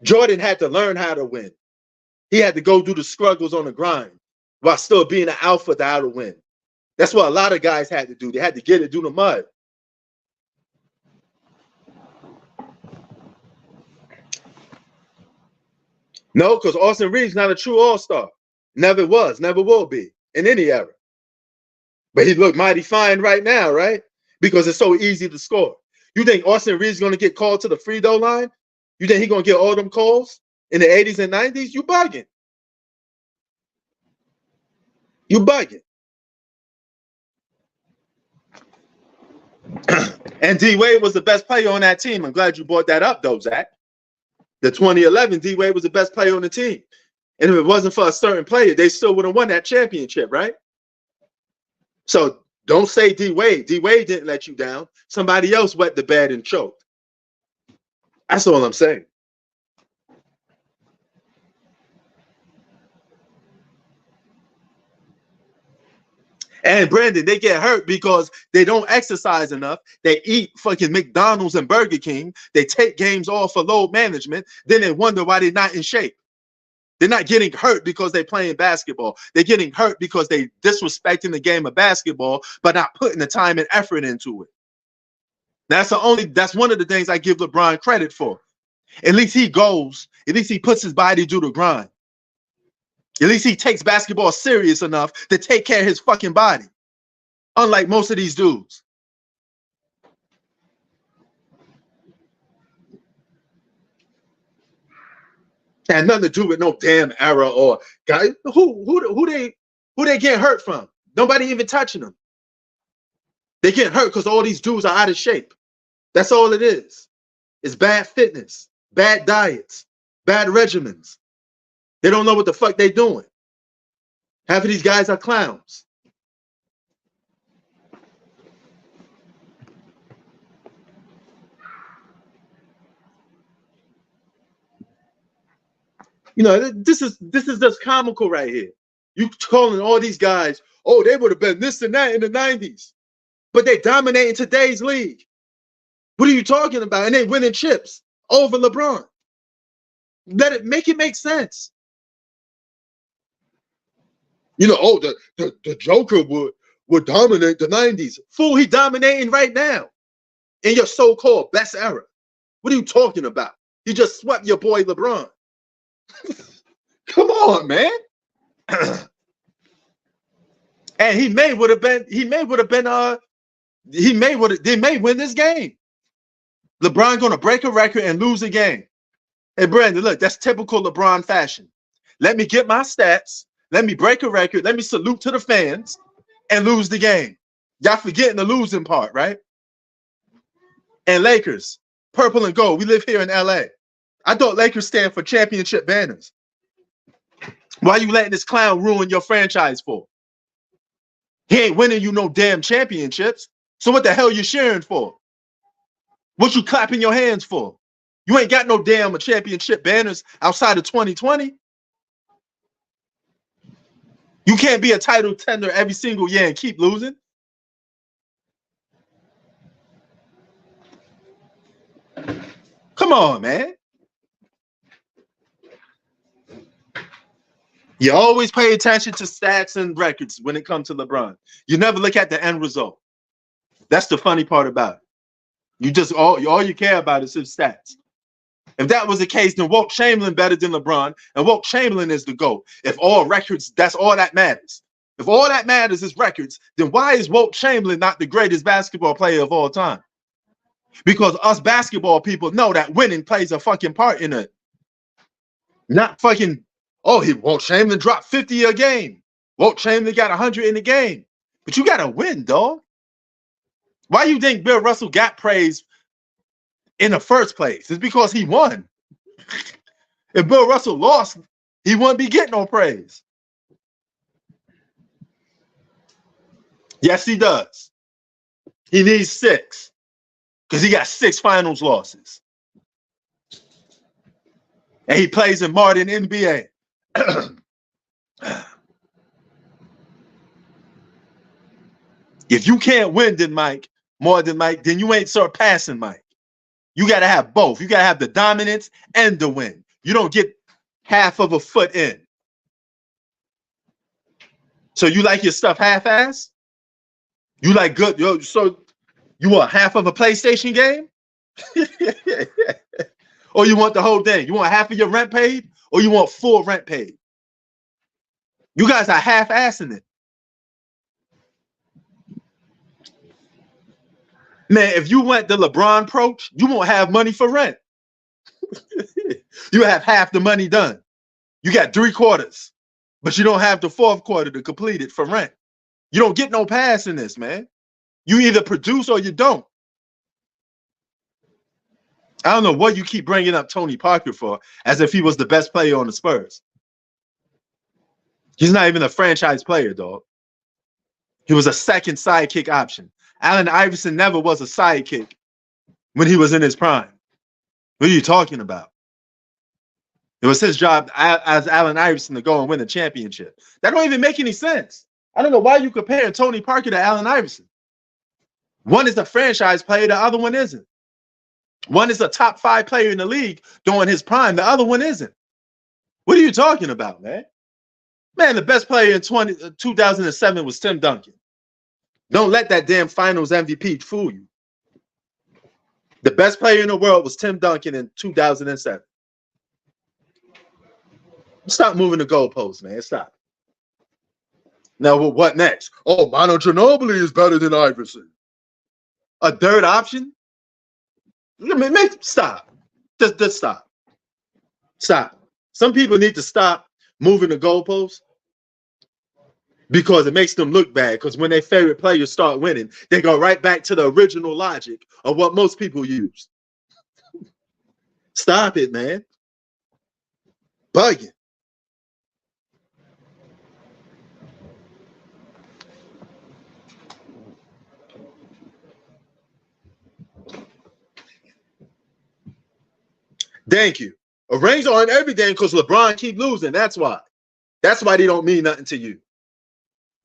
Jordan had to learn how to win. He had to go through the struggles on the grind while still being an alpha to how to win. That's what a lot of guys had to do. They had to get it through the mud. No, because Austin Reeves not a true all-star. Never was, never will be in any era. But he look mighty fine right now, right? Because it's so easy to score. You think Austin Reeves is going to get called to the free throw line? You think he's going to get all them calls in the 80s and 90s? You bugging. You bugging. And D Wade was the best player on that team. I'm glad you brought that up, though, Zach. The 2011 D Wade was the best player on the team. And if it wasn't for a certain player, they still would have won that championship, right? So don't say D Wade. D Wade didn't let you down. Somebody else wet the bed and choked. That's all I'm saying. And Brandon, they get hurt because they don't exercise enough. They eat fucking McDonald's and Burger King. They take games off for load management. Then they wonder why they're not in shape. They're not getting hurt because they're playing basketball. They're getting hurt because they disrespecting the game of basketball, but not putting the time and effort into it. That's one of the things I give LeBron credit for. At least he goes, at least he puts his body through the grind. At least he takes basketball serious enough to take care of his fucking body. Unlike most of these dudes. Had nothing to do with no damn era or guy. Who they Who they getting hurt from? Nobody even touching them. They getting hurt because all these dudes are out of shape. That's all it is. It's bad fitness, bad diets, bad regimens. They don't know what the fuck they doing. Half of these guys are clowns. You know, this is just comical right here. You calling all these guys, oh, they would have been this and that in the 90s. But they dominating today's league. What are you talking about? And they winning chips over LeBron. Make it make sense. You know, oh, the Joker would dominate the 90s. Fool, he dominating right now in your so-called best era. What are you talking about? He just swept your boy LeBron. Come on, man. And they may win this game. LeBron gonna break a record and lose a game. Hey, Brandon, look, that's typical LeBron fashion. Let me get my stats. Let me break a record. Let me salute to the fans and lose the game. Y'all forgetting the losing part, right? And Lakers, purple and gold. We live here in LA. I thought Lakers stand for championship banners. Why are you letting this clown ruin your franchise for? He ain't winning you no damn championships. So what the hell you cheering for? What you clapping your hands for? You ain't got no damn championship banners outside of 2020. You can't be a title tender every single year and keep losing. Come on, man. You always pay attention to stats and records when it comes to LeBron. You never look at the end result. That's the funny part about it. You just all you care about is his stats. If that was the case, then Wilt Chamberlain better than LeBron, and Wilt Chamberlain is the GOAT. If all records, that's all that matters. If all that matters is records, then why is Wilt Chamberlain not the greatest basketball player of all time? Because us basketball people know that winning plays a fucking part in it. Not fucking, oh, Wilt Chamberlain dropped 50 a game. Wilt Chamberlain got 100 in the game. But you got to win, dog. Why you think Bill Russell got praise in the first place? It's because he won. If Bill Russell lost, he wouldn't be getting no praise. Yes, he does. He needs 6 because he got 6 finals losses. And he plays in modern NBA. If you can't win more than Mike, then you ain't surpassing Mike. You got to have both. You got to have the dominance and the win. You don't get half of a foot in. So you like your stuff half-ass? You like good? Yo, so you want half of a PlayStation game? Or you want the whole thing? You want half of your rent paid? Or you want full rent paid? You guys are half-assing it. Man, if you went the LeBron approach, you won't have money for rent. You have half the money done. You got 3/4, but you don't have the 4th quarter to complete it for rent. You don't get no pass in this, man. You either produce or you don't. I don't know what you keep bringing up Tony Parker for, as if he was the best player on the Spurs. He's not even a franchise player, dog. He was a second sidekick option. Allen Iverson never was a sidekick when he was in his prime. What are you talking about? It was his job as Allen Iverson to go and win a championship. That don't even make any sense. I don't know why you comparing Tony Parker to Allen Iverson. One is a franchise player, the other one isn't. One is a top 5 player in the league during his prime, the other one isn't. What are you talking about, man? Man, the best player in 2007 was Tim Duncan. Don't let that damn finals MVP fool you. The best player in the world was Tim Duncan in 2007. Stop moving the goalposts, man. Stop. Now, what next? Oh, Manu Ginobili is better than Iverson. A third option? Stop. Just stop. Stop. Some people need to stop moving the goalposts. because it makes them look bad. Because when their favorite players start winning, they go right back to the original logic of what most people use. Stop it, man. Bugging. Thank you. Rings aren't everything because LeBron keep losing. That's why. That's why they don't mean nothing to you.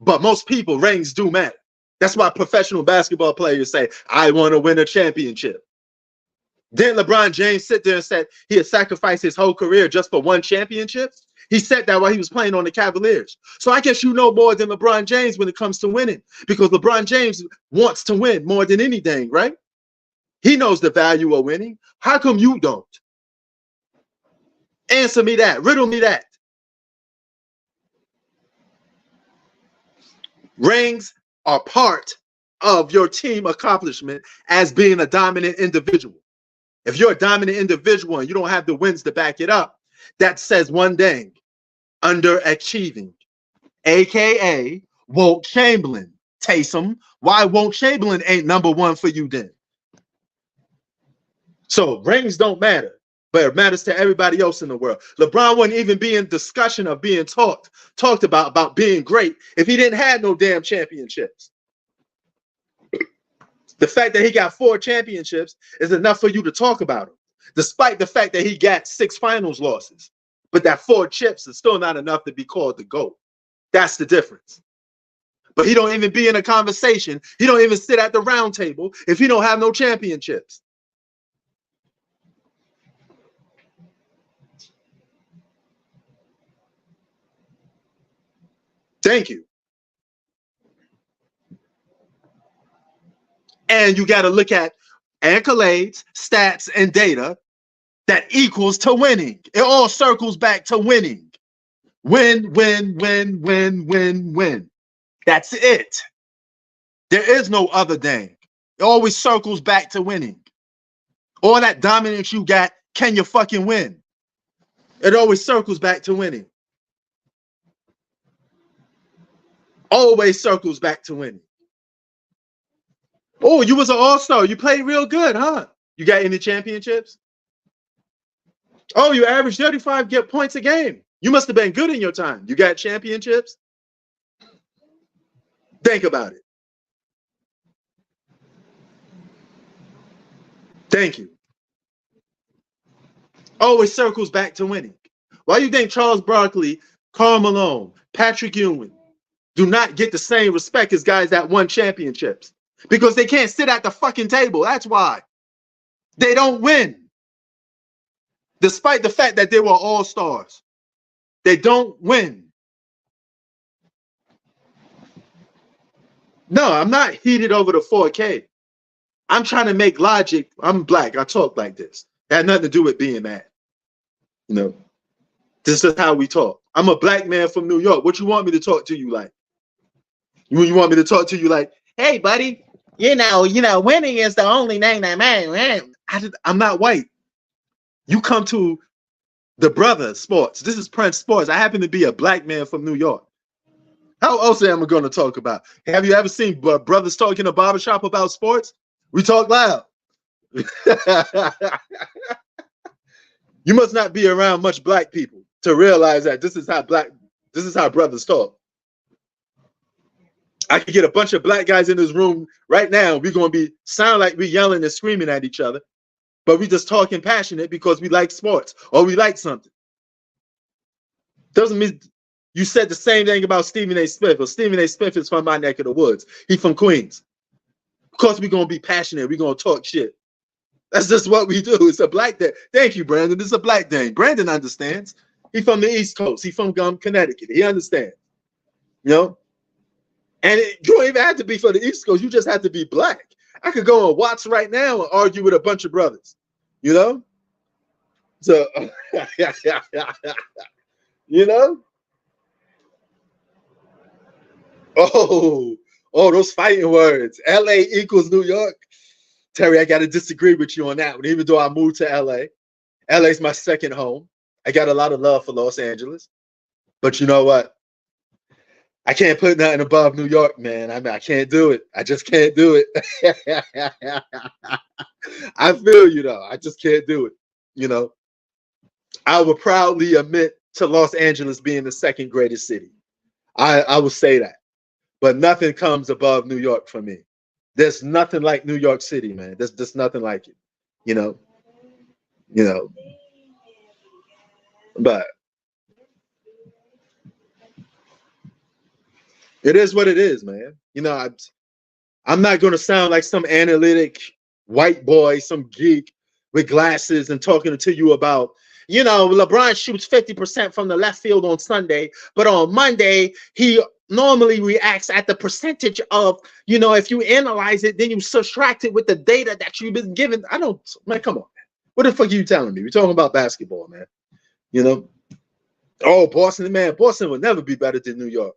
But most people, rings do matter. That's why professional basketball players say, I want to win a championship. Didn't LeBron James sit there and said he had sacrificed his whole career just for one championship? He said that while he was playing on the Cavaliers. So I guess you know more than LeBron James when it comes to winning, because LeBron James wants to win more than anything, right? He knows the value of winning. How come you don't? Answer me that. Riddle me that. Rings are part of your team accomplishment as being a dominant individual. If you're a dominant individual and you don't have the wins to back it up, that says one thing: underachieving, aka Wilt Chamberlain. Taysom, why Wilt Chamberlain ain't number one for you then? So rings don't matter, but it matters to everybody else in the world. LeBron wouldn't even be in discussion of being talked about being great if he didn't have no damn championships. The fact that he got 4 championships is enough for you to talk about him, despite the fact that he got 6 finals losses. But that 4 chips is still not enough to be called the GOAT. That's the difference. But he don't even be in a conversation. He don't even sit at the round table if he don't have no championships. Thank you. And you got to look at accolades, stats, and data that equals to winning. It all circles back to winning. Win, win, win, win, win, win. That's it. There is no other thing. It always circles back to winning. All that dominance you got, can you fucking win? It always circles back to winning. Always circles back to winning. Oh, you was an all-star. You played real good, huh? You got any championships? Oh, you averaged 35 points a game. You must have been good in your time. You got championships? Think about it. Thank you. Always circles back to winning. Why do you think Charles Barkley, Karl Malone, Patrick Ewing do not get the same respect as guys that won championships? Because they can't sit at the fucking table. That's why. They don't win. Despite the fact that they were all-stars. They don't win. No, I'm not heated over the 4K. I'm trying to make logic. I'm black. I talk like this. It had nothing to do with being mad. You know, this is how we talk. I'm a black man from New York. What you want me to talk to you like? You want me to talk to you like, hey, buddy, you know, winning is the only thing that matters. I'm not white. You come to the Brother Sports. This is Prince Sports. I happen to be a black man from New York. How else am I going to talk about? Have you ever seen brothers talk in a barbershop about sports? We talk loud. You must not be around much black people to realize that this is how brothers talk. I could get a bunch of black guys in this room right now. We're going to sound like we're yelling and screaming at each other, but we just talking passionate because we like sports or we like something. Doesn't mean you said the same thing about Stephen A. Smith. Well, Stephen A. Smith is from my neck of the woods. He's from Queens. Of course, we're going to be passionate. We're going to talk shit. That's just what we do. It's a black thing. Thank you, Brandon. It's a black thing. Brandon understands. He's from the East Coast. He's from Connecticut. He understands. You know? And you don't even have to be for the East Coast. You just have to be black. I could go on Watts right now and argue with a bunch of brothers. You know? So, you know? Oh, those fighting words. LA equals New York. Terry, I got to disagree with you on that one. Even though I moved to LA. LA's my second home. I got a lot of love for Los Angeles. But you know what? I can't put nothing above New York, man. I mean, I can't do it. I just can't do it. I feel you though. I just can't do it. You know, I would proudly admit to Los Angeles being the second greatest city. I will say that. But nothing comes above New York for me. There's nothing like New York City, man. There's just nothing like it. You know, you know. But it is what it is, man. You know, I'm not going to sound like some analytic white boy, some geek with glasses and talking to you about, you know, LeBron shoots 50% from the left field on Sunday, but on Monday, he normally reacts at the percentage of, you know, if you analyze it, then you subtract it with the data that you've been given. I don't, man, come on, man. What the fuck are you telling me? We're talking about basketball, man. You know? Oh, Boston, man. Boston will never be better than New York.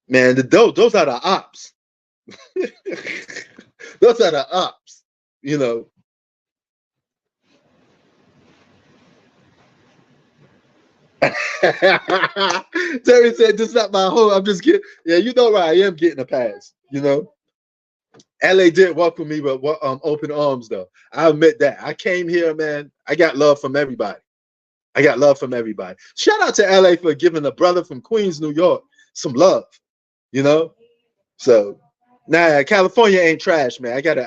Man, those are the ops. Those are the ops, you know. Terry said, "This is not my home. I'm just kidding." Yeah, you know where I am getting a pass. You know, LA did welcome me with open arms, though. I admit that. I came here, man. I got love from everybody. I got love from everybody. Shout out to LA for giving a brother from Queens, New York, some love. You know, so nah, California ain't trash, man. I can't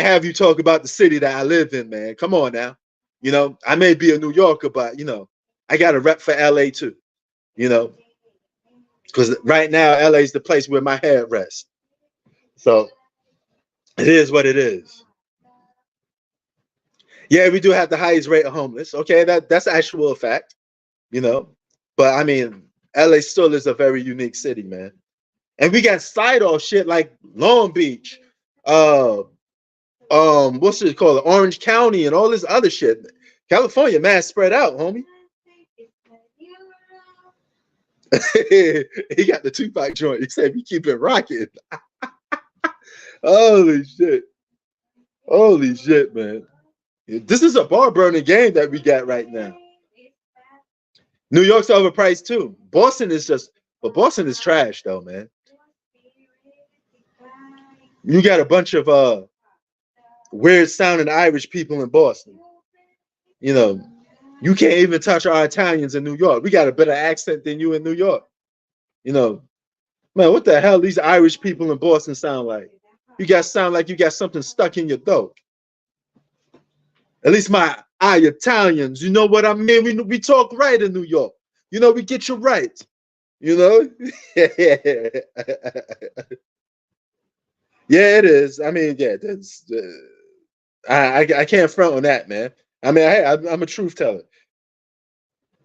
have you talk about the city that I live in, man. Come on now. You know, I may be a New Yorker, but you know, I got a rep for LA too. You know, because right now LA is the place where my head rests. So it is what it is. Yeah, we do have the highest rate of homeless. Okay, that's actual fact. You know, but I mean, LA still is a very unique city, man. And we got side off shit like Long Beach, what's it called, Orange County, and all this other shit. California, man, spread out, homie. He got the Tupac joint. He said, "We keep it rocking." Holy shit! Holy shit, man! This is a bar burning game that we got right now. New York's overpriced too. Boston is just, but Boston is trash though, man. You got a bunch of weird sounding Irish people in Boston. You know, you can't even touch our Italians in New York. We got a better accent than you in New York. You know, man, what the hell these Irish people in Boston sound like? You guys sound like you got something stuck in your throat. At least my Italians, you know what I mean? We talk right in New York. You know, we get you right. You know? Yeah, it is. I mean, yeah, that's I can't front on that, man. I mean, I'm a truth teller.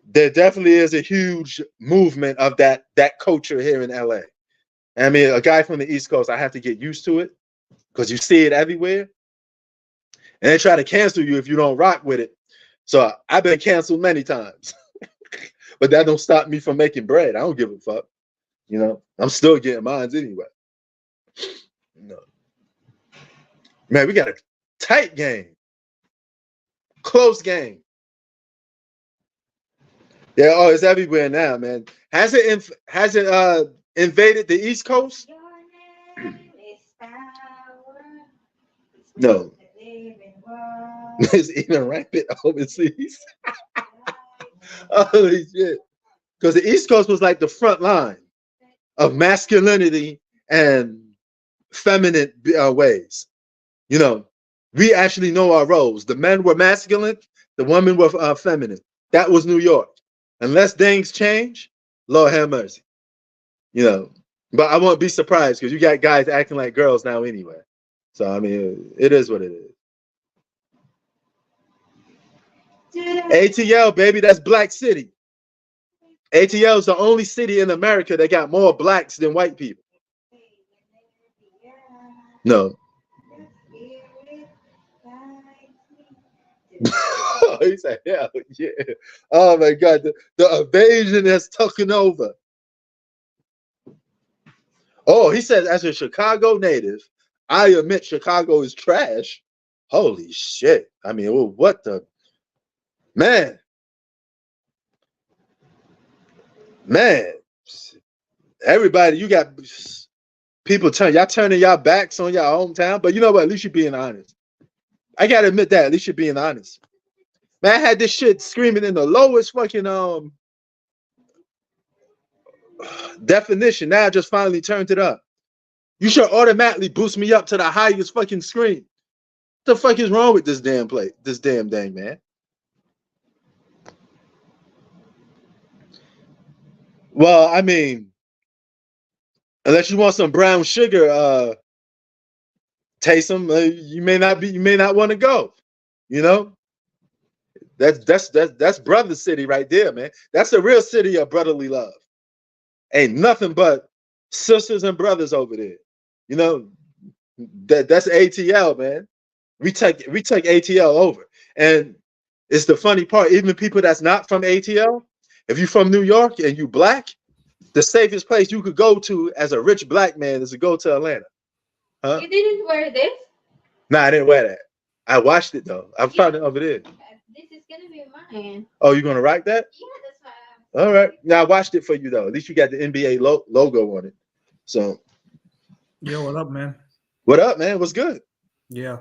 There definitely is a huge movement of that culture here in LA. I mean, a guy from the East Coast, I have to get used to it because you see it everywhere. And they try to cancel you if you don't rock with it. So I've been canceled many times. But that don't stop me from making bread. I don't give a fuck. You know, I'm still getting mines anyway. No. Man, we got a tight game. Close game. Yeah, oh, it's everywhere now, man. Has it invaded the East Coast? No. It's even rampant overseas. Holy shit. Because the East Coast was like the front line of masculinity and feminine ways. You know, we actually know our roles. The men were masculine, the women were feminine. That was New York. Unless things change, Lord have mercy. You know, but I won't be surprised because you got guys acting like girls now anyway. So, I mean, it is what it is. ATL, baby, that's Black City. ATL is the only city in America that got more blacks than white people. No. He said, "Hell yeah." Oh my God, the evasion has taken over. Oh, he said, as a Chicago native, I admit Chicago is trash. Holy shit. I mean, what the man? Man, everybody, you got people turning y'all backs on y'all hometown, but you know what? At least you're being honest. I gotta admit that. At least you're being honest. Man, I had this shit screaming in the lowest fucking definition. Now I just finally turned it up. You should automatically boost me up to the highest fucking screen. What the fuck is wrong with this damn thing, man? Well, I mean, unless you want some brown sugar, Taysom, you may not want to go. You know, that's brother city right there, man. That's a real city of brotherly love. Ain't nothing but sisters and brothers over there. You know, that's ATL, man. We take ATL over, and it's the funny part. Even people that's not from ATL, if you're from New York and you black, the safest place you could go to as a rich black man is to go to Atlanta. Huh? You didn't wear this? Nah, I didn't wear that. I watched it though. I found it over there. This is gonna be mine. Oh, you gonna rock that? Yeah, that's why. All right. Now I watched it for you though. At least you got the NBA logo on it. So, Yo, what up, man? what up, man? What's good? Yeah.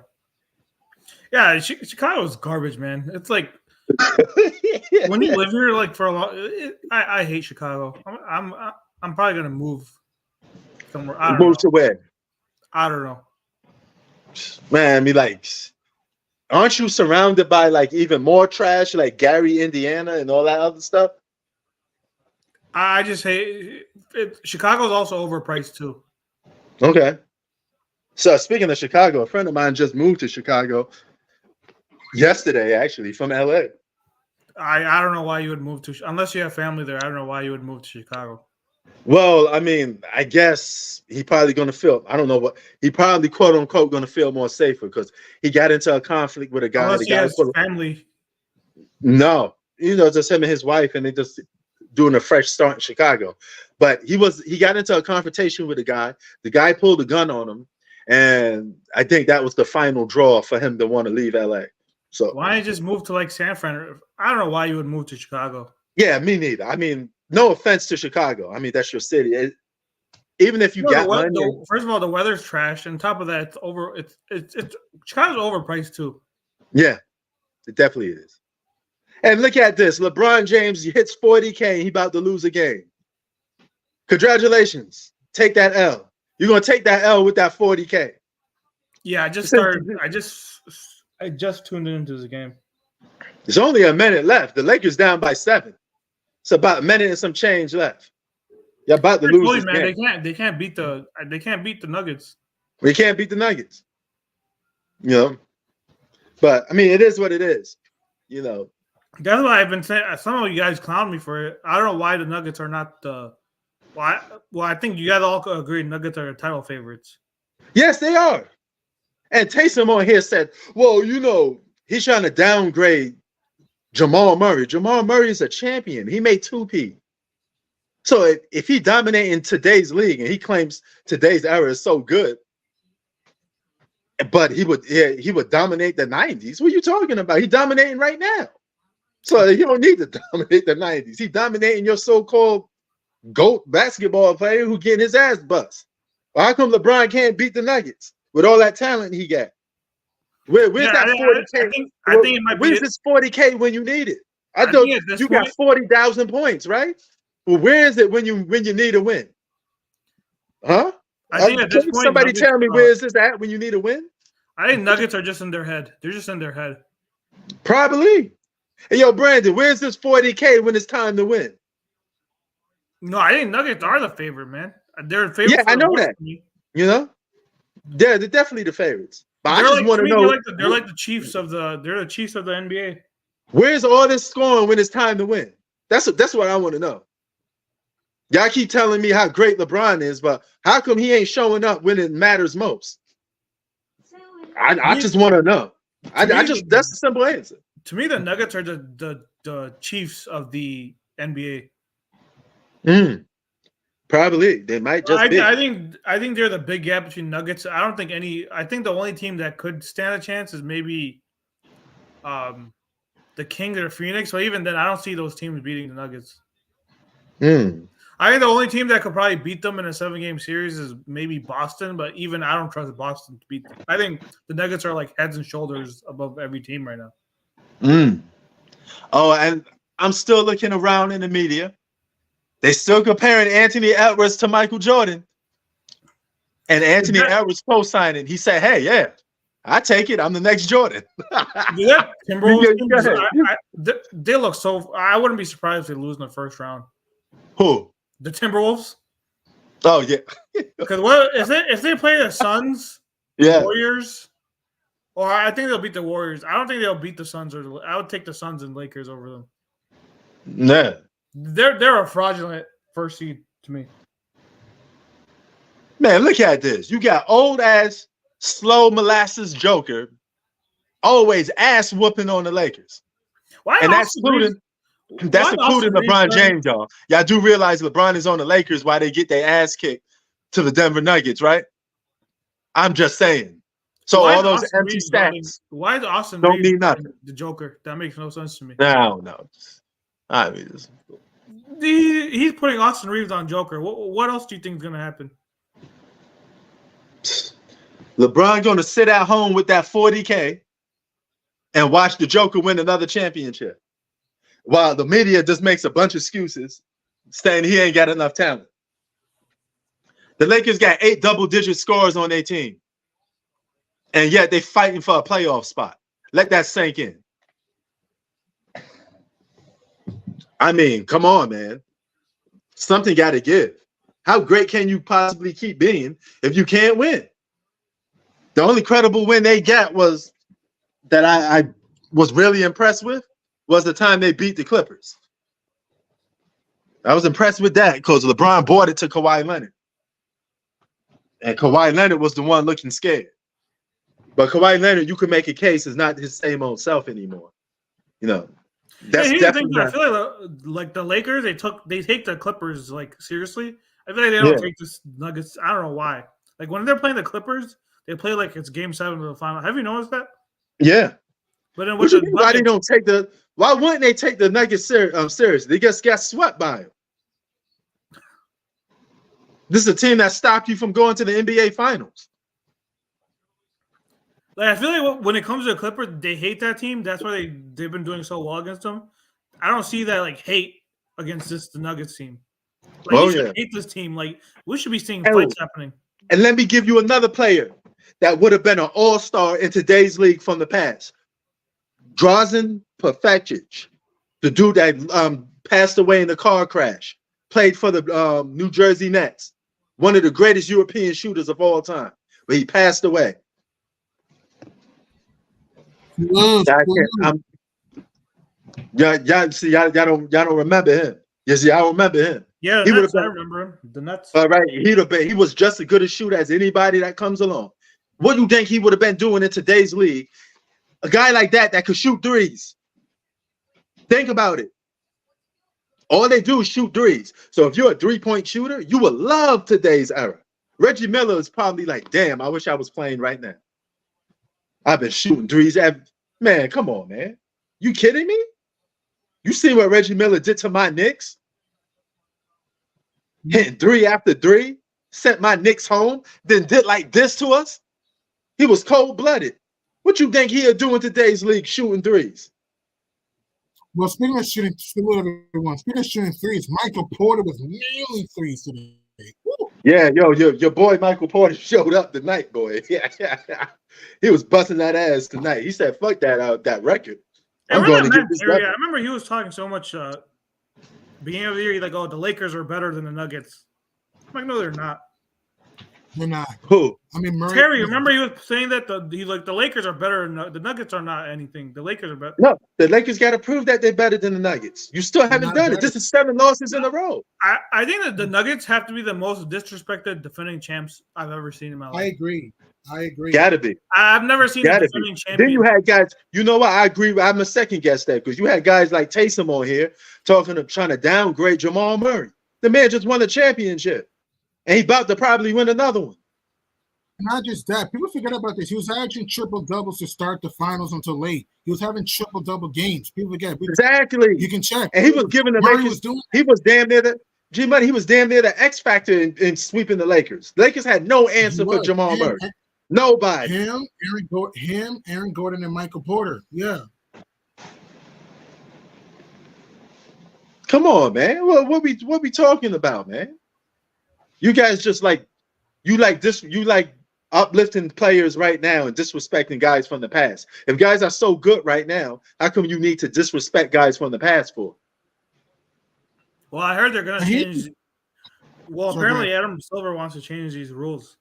Yeah, Chicago's garbage, man. It's like when you live here, like for a long, I hate Chicago. I'm probably gonna move somewhere. I don't Move know. to where? I don't know. Man, I mean, like, aren't you surrounded by like even more trash, like Gary, Indiana, and all that other stuff? I just hate it. Chicago's also overpriced too. Okay. So speaking of Chicago, a friend of mine just moved to Chicago yesterday, actually, from LA. I don't know why you would move to unless you have family there. I don't know why you would move to Chicago. Well, I mean, I guess he probably going to feel, I don't know what, he probably quote unquote going to feel more safer because he got into a conflict with a guy. Unless he has family. No, you know, just him and his wife, and they just doing a fresh start in Chicago. But he got into a confrontation with a guy. The guy pulled a gun on him, and I think that was the final draw for him to want to leave LA. So Why don't you just move to like San Fran? I don't know why you would move to Chicago. yeah, me neither. I mean, no offense to Chicago. I mean, that's your city. Even if you got money. First of all, the weather's trash. And on top of that, it's Chicago's overpriced too. Yeah, it definitely is. And look at this. LeBron James hits 40K. He about to lose a game. Congratulations. Take that L. You're going to take that L with that 40K. Yeah, I just tuned into the game. There's only a minute left. The Lakers down by 7. It's about a minute and some change left. You're about to lose this man, game. They can't beat the Nuggets. We can't beat the Nuggets. You know. But I mean, it is what it is. You know. That's why I've been saying. Some of you guys clown me for it. I don't know why the Nuggets are not the. Well, I think you guys all agree Nuggets are title favorites. Yes, they are. And Taysom on here said, well, you know, he's trying to downgrade Jamal Murray. Jamal Murray is a champion. He made 2P. So if he dominates in today's league and he claims today's era is so good, but he would dominate the 90s. What are you talking about? He's dominating right now. So you don't need to dominate the 90s. He's dominating your so-called GOAT basketball player who getting his ass bust. Well, how come LeBron can't beat the Nuggets with all that talent he got? Where's that 40K? I think it might be. Where's this 40K when you need it? I thought you got 40,000 points, right? Well, where is it when you need a win? Huh? I think at this point, somebody tell me where is this at when you need a win? I think Nuggets are just in their head. They're just in their head. Probably. Hey, yo, Brandon, where's this 40K when it's time to win? No, I think Nuggets are the favorite, man. They're favorite. Yeah, I know that. You know, they're definitely the favorites. But they're I just want to know. They're like the Chiefs of the. They're the Chiefs of the NBA. Where's all this scoring when it's time to win? That's what I want to know. Y'all keep telling me how great LeBron is, but how come he ain't showing up when it matters most? I just want to know. That's the simple answer. To me, the Nuggets are the Chiefs of the NBA. Probably they might just be. I think they're the big gap between Nuggets. I don't think any. I think the only team that could stand a chance is maybe, the Kings or Phoenix. But even then, I don't see those teams beating the Nuggets. Mm. I think the only team that could probably beat them in a 7-game series is maybe Boston, but even I don't trust Boston to beat them. I think the Nuggets are like heads and shoulders above every team right now. Mm. Oh, and I'm still looking around in the media. They still comparing Anthony Edwards to Michael Jordan. And Anthony Edwards co-signing. He said, hey, yeah, I take it. I'm the next Jordan. Yeah, Timberwolves, Go ahead. they look so. I wouldn't be surprised if they lose in the first round. Who? The Timberwolves, Oh, yeah. because what if they play the Suns, Yeah. Warriors, or I think they'll beat the Warriors. I don't think they'll beat the Suns, or I would take the Suns and Lakers over them. Nah. They're a fraudulent first seed to me. Man, look at this. You got old ass, slow molasses Joker, always ass whooping on the Lakers. Why And that's Austin including Reeves- that's why including Austin Reeves LeBron playing- James, y'all. Y'all do realize LeBron is on the Lakers while they get their ass kicked to the Denver Nuggets, right? I'm just saying. So why all is those Austin empty Reeves running- stats Why is Austin don't Reeves mean nothing. the Joker? That makes no sense to me. No. I mean, He's putting Austin Reeves on Joker. What else do you think is going to happen? LeBron going to sit at home with that 40K and watch the Joker win another championship, while the media just makes a bunch of excuses, saying he ain't got enough talent. The Lakers got 8 double-digit scores on their team, and yet they fighting for a playoff spot. Let that sink in. I mean, come on, man. Something got to give. How great can you possibly keep being if you can't win? The only credible win they got was that I was really impressed with was the time they beat the Clippers. I was impressed with that because LeBron bought it to Kawhi Leonard. And Kawhi Leonard was the one looking scared. But Kawhi Leonard, you could make a case, is not his same old self anymore. You know, that's here's the definitely thing, I not. feel like the Lakers, they take the Clippers like seriously. I feel like they don't take the Nuggets. I don't know why. Like when they're playing the Clippers, they play like it's Game 7 of the final. Have you noticed that? Yeah. But then What with you the mean, why they Nuggets, don't take the? Why wouldn't they take the Nuggets seriously? They just got swept by them. This is a team that stopped you from going to the NBA Finals. like I feel like when it comes to the Clippers, they hate that team. That's why they've been doing so well against them. I don't see that like hate against the Nuggets team. Like Oh, you should yeah. hate this team. Like we should be seeing Oh. fights happening. And let me give you another player that would have been an all-star in today's league from the past. Drazen Petrovic, the dude that passed away in the car crash, played for the New Jersey Nets, one of the greatest European shooters of all time, but he passed away. Y'all don't remember him. Yes, I remember him. Yeah, He the would've Nets, I been- remember him. The Nets. All right, he was just as good a shooter as anybody that comes along. What do you think he would have been doing in today's league? A guy like that could shoot threes. Think about it. All they do is shoot threes. So if you're a three-point shooter, you would love today's era. Reggie Miller is probably like, damn, I wish I was playing right now. I've been shooting threes. Man, come on, man. You kidding me? You see what Reggie Miller did to my Knicks? Hitting 3 after 3, sent my Knicks home, then did like this to us? He was cold-blooded. What you think he'll do in today's league shooting threes? Well, speaking of shooting threes, Michael Porter was nailing threes today. Woo. Yeah, your boy Michael Porter showed up tonight, boy. Yeah. He was busting that ass tonight. He said, fuck that record. I I'm remember going to get Matt this Terry, record. I remember he was talking so much beginning of the year, he's like, oh, the Lakers are better than the Nuggets. I'm like, no, they're not. They're not. Who? I mean, Murray. Terry, remember he was saying that the Lakers are better than the Nuggets are not anything. The Lakers are better. No, the Lakers got to prove that they're better than the Nuggets. You still haven't Not done it. better. This is 7 losses in a row. I think that the Nuggets have to be the most disrespected defending champs I've ever seen in my I life. agree. Gotta be. I've never seen a Gotta be. defending Then champion. you had guys, you know what? I agree. I'm a second guess that because you had guys like Taysom on here trying to downgrade Jamal Murray. The man just won a championship, and he about to probably win another one. not just that. People forget about this. He was averaging triple doubles to start the finals until late. He was having triple double games. People forget. Exactly. You can check. And he was giving the Murray Lakers. was doing. He was damn near the G Money. He was damn near the X factor in sweeping the Lakers. The Lakers had no answer He for was. Jamal Him, Murray. Nobody. Aaron Gordon, and Michael Porter. Yeah. Come on, man. What we talking about, man? You guys just like uplifting players right now and disrespecting guys from the past. If guys are so good right now, how come you need to disrespect guys from the past for? Well, I heard they're going to change. Well, So apparently Adam Silver wants to change these rules.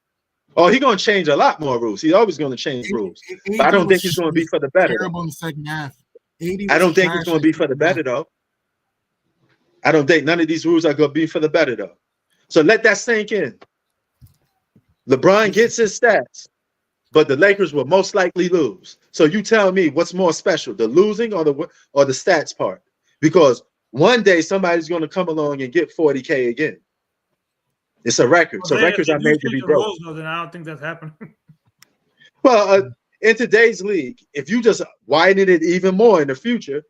Oh, he's going to change a lot more rules. He's always going to change rules. But I don't think he's going to be for the better. Terrible in the second half. I don't think it's going to be for the better, though. I don't think none of these rules are going to be for the better, though. So let that sink in. LeBron gets his stats, but the Lakers will most likely lose. So you tell me what's more special, the losing or the stats part? Because one day somebody's going to come along and get 40K again. It's a record. Well, So records are made to be broken. Rules, though, then I don't think that's happening. Well, in today's league, if you just widen it even more in the future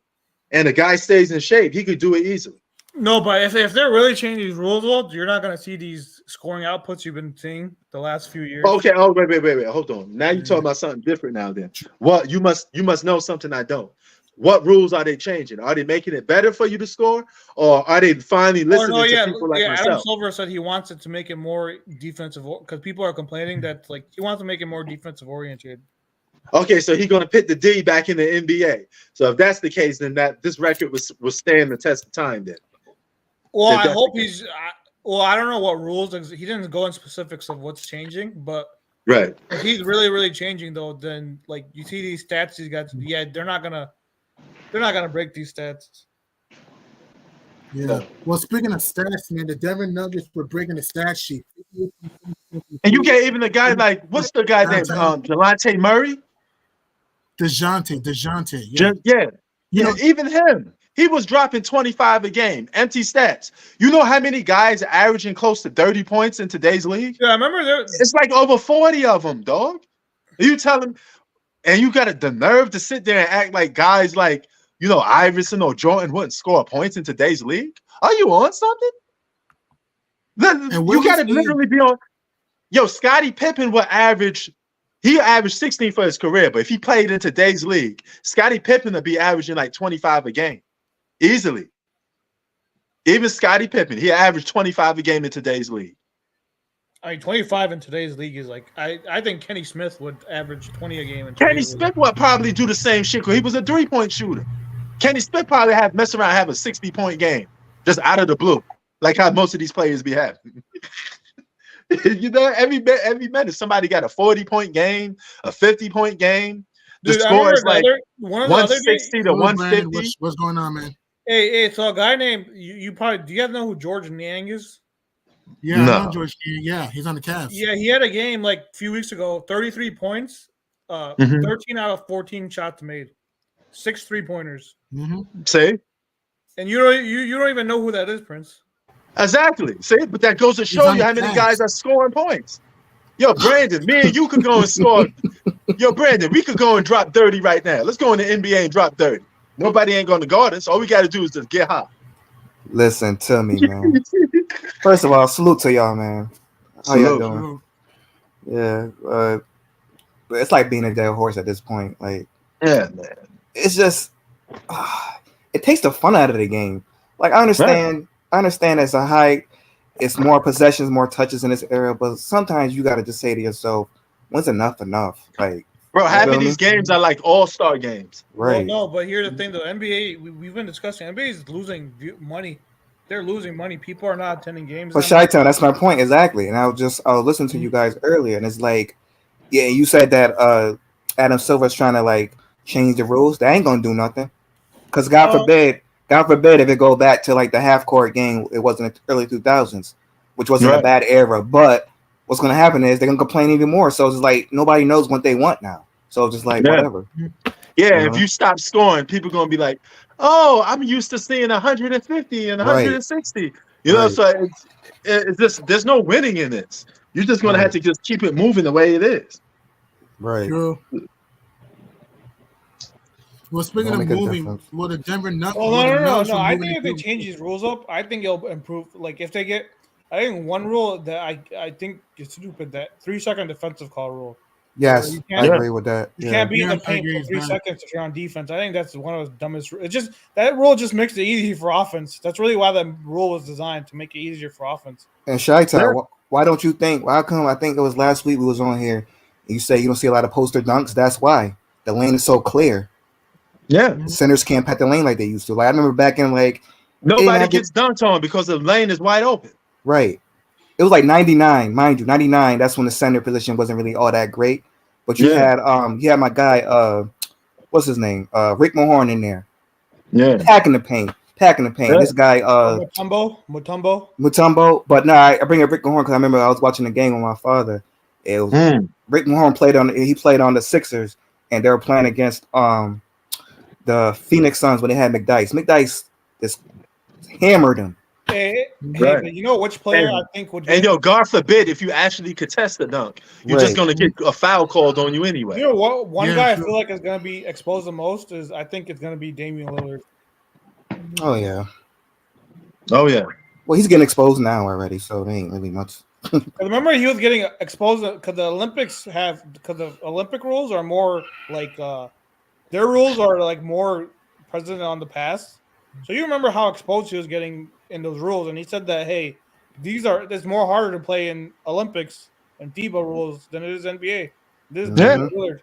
and the guy stays in shape, he could do it easily. No, but if they're really changing these rules, well, you're not going to see these scoring outputs you've been seeing the last few years. Okay. Oh, wait. Hold on. Now you're talking about something different now then. What you must know something I don't. What rules are they changing? Are they making it better for you to score? Or are they finally listening to people like myself? Adam Silver said he wants it to make it more defensive because people are complaining that like he wants to make it more defensive oriented. Okay, so he's gonna put the D back in the NBA. So if that's the case, then this record will stand the test of time then. Well, I hope he's. Well, I don't know what rules. He didn't go in specifics of what's changing, but right. If he's really, really changing though, then like you see these stats he's got. Yeah, they're not gonna break these stats. Yeah. Well, speaking of stats, man, the Denver Nuggets were breaking the stat sheet. And you get even a guy like what's the guy named Delonte Murray? DeJounte. Yeah. Even him. He was dropping 25 a game, empty stats. You know how many guys are averaging close to 30 points in today's league? Yeah, I remember it's like over 40 of them, dog. You tell him, and you got the nerve to sit there and act like guys like, Iverson or Jordan wouldn't score points in today's league? Are you on something? You got to literally be on. Yo, Scottie Pippen will average. He averaged 16 for his career, but if he played in today's league, Scottie Pippen would be averaging like 25 a game. Easily. Even Scottie Pippen, he averaged 25 a game in today's league. I mean, 25 in today's league is like I think Kenny Smith would average 20 a game. Kenny Smith would probably do the same shit because he was a 3-point shooter. Kenny Smith probably mess around and have a 60-point game just out of the blue, like how most of these players be having. Every minute somebody got a 40-point game, a 50-point game. The score is like 160 to 150. What's going on, man? Hey, so a guy named you probably do you guys know who George Niang is? Yeah, no. I know George Niang. Yeah, he's on the Cavs. Yeah, he had a game like a few weeks ago, 33 points, 13 out of 14 shots made, 6 3-pointers. See? And you don't even know who that is, Prince. Exactly. See, but that goes to show you how many guys are scoring points. Yo, Brandon, me and you could go and score. Yo, Brandon, we could go and drop 30 right now. Let's go in the NBA and drop 30. Nobody ain't going to guard us. All we got to do is just get hot. Listen to me, man. First of all, salute to y'all, man. How y'all doing? Yeah. It's like being a dead horse at this point. Like, yeah, man. It's just, it takes the fun out of the game. Like, I understand. Right. I understand it's a high, it's more possessions, more touches in this era, but sometimes you got to just say to yourself, when's enough? Like, bro, half of these games are like all-star games. Right. Well, no, but here's the thing, though. NBA, we've been discussing, NBA is losing money. They're losing money. People are not attending games. But Chi-Town, that's my point, exactly. And I was listening to you guys earlier, and it's like, yeah, you said that Adam Silver's trying to, like, change the rules. That ain't going to do nothing. Because God forbid, if it go back to like the half court game, it was in the early 2000s, which wasn't a bad era. But what's going to happen is they're going to complain even more. So it's like nobody knows what they want now. So it's just like whatever. Yeah, if you stop scoring, people are going to be like, oh, I'm used to seeing 150 and 160. You know, so it's just there's no winning in this. You're just gonna have to just keep it moving the way it is. Right. True. Well, speaking Don't of make a moving, difference. well, the Denver Nuggets. Oh, well, the no. Nuggets were I moving think if they the- change these rules up, I think it'll improve. Like if they get, I think one rule that I think is stupid, that 3-second defensive call rule. Yes, You I can't- agree with that. You Yeah. can't be in Yeah, the I paint agree for with 3 that. seconds if you're on defense. I think that's one of the dumbest. It's just that rule just makes it easy for offense. That's really why the rule was designed, to make it easier for offense. And Shy-Ty, why don't you think? Why come? I think it was last week we was on here. You say you don't see a lot of poster dunks. That's why the lane is so clear. Yeah. Centers can't pat the lane like they used to. Like I remember back in like Nobody I get- gets dunked on because the lane is wide open. right. It was like 99, mind you, 99. That's when the center position wasn't really all that great. But you had my guy, what's his name? Rick Mahorn in there. Yeah. Packing the paint. Yeah. This guy, Mutombo. Mutombo. But no, I bring up Rick Mahorn because I remember I was watching the game with my father. It was Rick Mahorn played on the Sixers, and they were playing against the Phoenix Suns when they had McDyess. McDyess just hammered him. Hey, Right. but you know which player I think would And get, yo, God forbid if you actually contest the dunk, you're just Right. gonna get a foul called on you anyway. you know what? One Yeah, guy I sure. feel like is going to be exposed the most is I think it's going to be Damian Lillard. Oh yeah. Oh yeah. Well, he's getting exposed now already, so they ain't really much. 'Cause remember, he was getting exposed because the Olympic rules are more like their rules are like more present on the past. So you remember how exposed he was getting in those rules, and he said that hey, it's more harder to play in Olympics and FIBA rules than it is NBA. This is Yeah. Damian Lillard.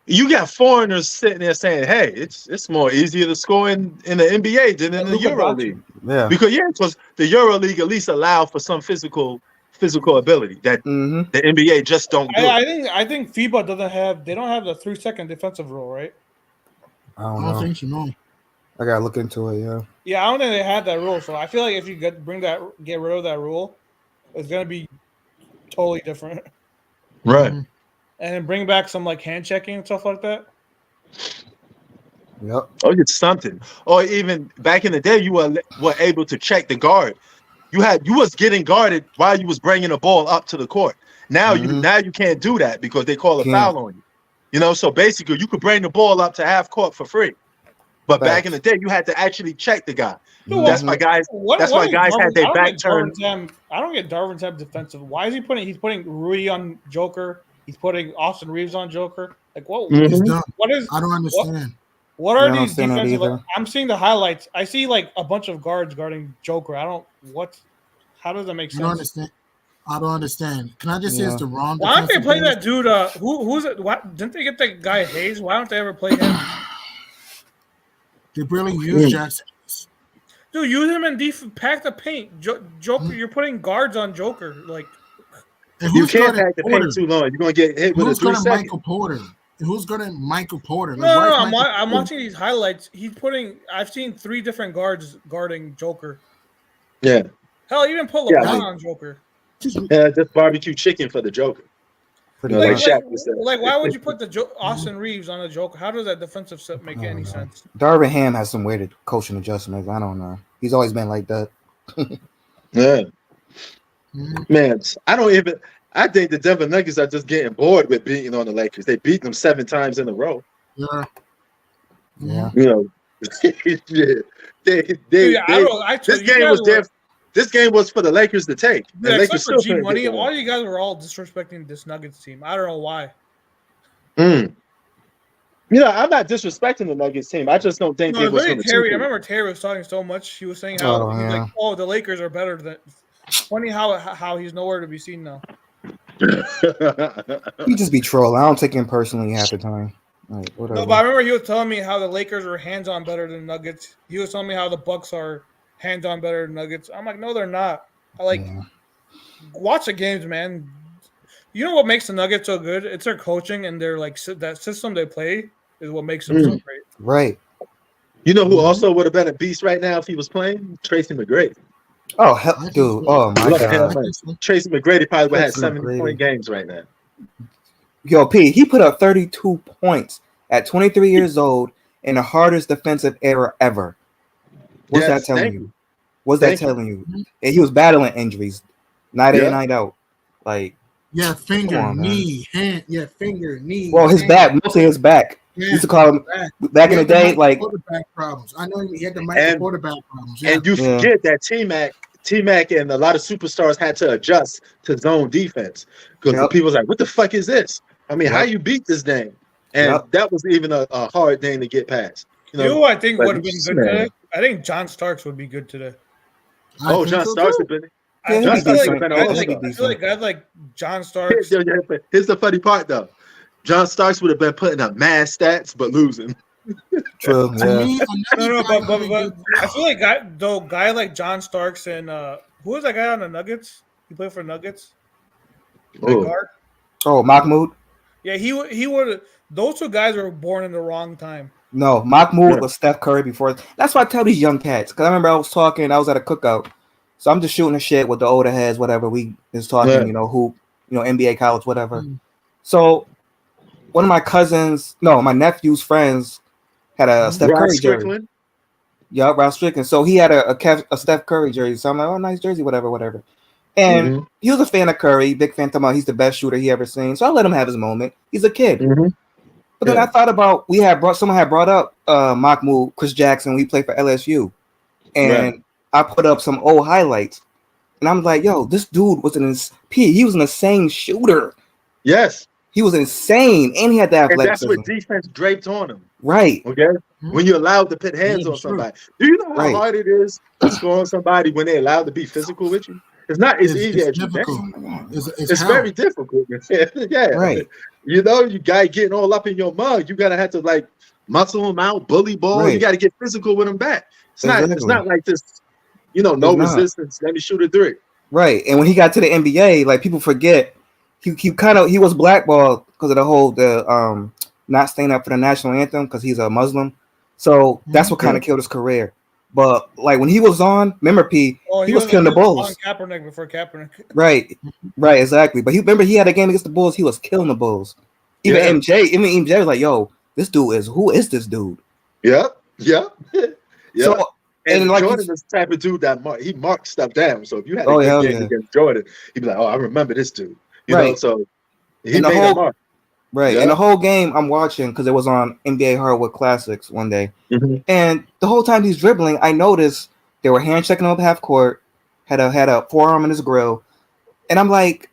You got foreigners sitting there saying, "Hey, it's more easier to score in the NBA than in the Luka Euro Doncic. League." Yeah. Because the Euro League at least allow for some physical ability that Mm-hmm. the NBA just don't do. I think FIBA they don't have the 3-second defensive rule, right? I I don't don't know. think so. No. I gotta look into it. Yeah. Yeah, I don't think they had that rule. So I feel like if you get rid of that rule, it's gonna be totally different. Right. Mhm. And then bring back some like hand checking and stuff like that. Yep. Or it's something. Or even back in the day, you were able to check the guard. You was getting guarded while you was bringing the ball up to the court. Now you can't do that because they call a Can't. foul on you. You know, so basically you could bring the ball up to half court for free. But back in the day, you had to actually check the guy. Dude, That's why guys. That's why guys had their back turned. I don't get Darvin Ham defensive. Why is he putting? He's putting Rui on Joker. He's putting Austin Reeves on Joker. Like what? It's dumb. What is? I don't understand. What are I don't these understand that defensive? either. I'm seeing the highlights. I see like a bunch of guards guarding Joker. I don't. What? How does that make I don't sense? understand. I don't understand. Can I just say it's the wrong? Why don't they defensive play players? that dude? Who's it? What didn't they get that guy Hayes? Why don't they ever play him? They barely use Jackson. Dude, use him and pack the paint. Joker, you're putting guards on Joker. Like, And You who's can't guarding pack the Porter? paint too long. You're gonna get hit with a Who's 3 guarding second. Michael Porter? And who's guarding Michael Porter? no, why is I'm Michael Porter- watching these highlights. He's putting. I've seen 3 different guards guarding Joker. Yeah, Hell, even put Yeah. LeBron on Joker. yeah, just barbecue chicken for the Joker. Pretty No, Like, much. Shaq was there. like, why would you put Austin Reeves on a Joker? How does that defensive set make any sense? Darvin Ham has some weird coaching adjustments. I don't know. He's always been like that. Yeah, Mhm. man, I think the Denver Nuggets are just getting bored with beating on the Lakers. They beat them 7 times in a row. Yeah. Yeah. You know, yeah. Dude, This game was there. This game was for the Lakers to take. And Yeah, Lakers except for still couldn't G Money, get the all win. you guys were all disrespecting this Nuggets team. I don't know why. You know, I'm not disrespecting the Nuggets team. I just don't think No, they was really, going Terry. I to. remember Terry was talking so much. He was saying how Oh, he was yeah. like, "Oh, the Lakers are better than." Funny how he's nowhere to be seen now. He just be trolling. I don't take him personally half the time. Like, whatever. No, but I remember he was telling me how the Lakers are hands-on better than Nuggets. He was telling me how the Bucks are hands-on better than Nuggets. I'm like, no, they're not. Yeah. Watch the games, man. You know what makes the Nuggets so good? It's their coaching and their that system they play is what makes them so great. Right. You know who also would have been a beast right now if he was playing? Tracy McGrady. Oh hell, dude. Oh my Look, hell, god. man. Tracy McGrady probably would have had Tracy 70-point McGrady. games right now. Yo, P, he put up 32 points at 23 years old in the hardest defensive era ever. What's Yes, that telling thank you? What's that Thank you. telling you? And he was battling injuries night in, Yeah. night out. Like, Yeah, finger, Come on, man. knee, hand. Yeah, finger, knee. well, his hand. back, mostly his back. Yeah, Used to call him back in the He had day, Mike like, quarterback problems. I know he had the Mike And- quarterback problems. Yeah, And you Yeah. forget that T-Mac and a lot of superstars had to adjust to zone defense because the Yep. people's like, what the fuck is this? I mean, how Yep. you beat this thing? And Yep. that was even a hard thing to get past. You know who I think like, would have been good man. today? I think John Starks would be good today. I Oh, think John so, Starks too. have been. Yeah, John he'd be Starks decent. have been Yeah, all he'd over. be I feel decent. like guys like John Starks. Here's the funny part, though. John Starks would have been putting up mad stats, but losing. True. To Yeah. me, No, another guy but who did I feel like guy like John Starks and who was that guy on the Nuggets? He played for Nuggets. That Oh. guard. Oh, Mahmoud? Yeah, he would. Those two guys were born in the wrong time. No, Mahmoud Yeah. was Steph Curry before. That's why I tell these young cats. Because I remember I was at a cookout. So I'm just shooting the shit with the older heads, whatever. We is talking, Yeah. hoop, NBA, college, whatever. Mm. So one of my nephew's friends had a Steph Rod Curry jersey. Strickland. Yeah, Ralph Strickland. So he had a Steph Curry jersey. So I'm like, oh, nice jersey, whatever. And Mhm. he was a fan of Curry, big fan. Talking about he's the best shooter he ever seen. So I let him have his moment. He's a kid. Mhm. But then Yeah. I thought about someone had brought up Mahmoud, Chris Jackson. We played for LSU, and Right. I put up some old highlights, and I'm like, yo, this dude was he was an insane shooter. Yes. He was insane, and he had that And that's athleticism. what defense draped on him. Right. Okay. Mhm. When you're allowed to put hands Yeah, on sure. somebody. Do you know how Right. hard it is to score on somebody when they're allowed to be physical with you? It's not as easy as you difficult. think. It's It's hell. very difficult. Yeah. Right. You guy getting all up in your mug, you gotta have to like muscle him out, bully ball. You Right. gotta get physical with him back. It's not Exactly. like this, no It's not. resistance. Let me shoot a three. Right. And when he got to the NBA, like people forget, he was blackballed because of the whole not staying up for the national anthem because he's a Muslim. So that's what kind of killed his career. But like when he was on, remember P, he was killing the Bulls. On Kaepernick before Kaepernick. Right, exactly. But he had a game against the Bulls. He was killing the Bulls. Even Yeah. MJ was like, "Yo, who is this dude?" Yep. Yeah. So And and like Jordan is the type of dude that he marks stuff down. So if you had a Oh, good hell game yeah. against Jordan, he'd be like, "Oh, I remember this dude." You know, Right. so he And the made a whole- mark. right, Yeah. and the whole game I'm watching because it was on NBA Hardwood Classics one day, and the whole time he's dribbling, I noticed they were hand checking him up half court, had a forearm in his grill, and I'm like,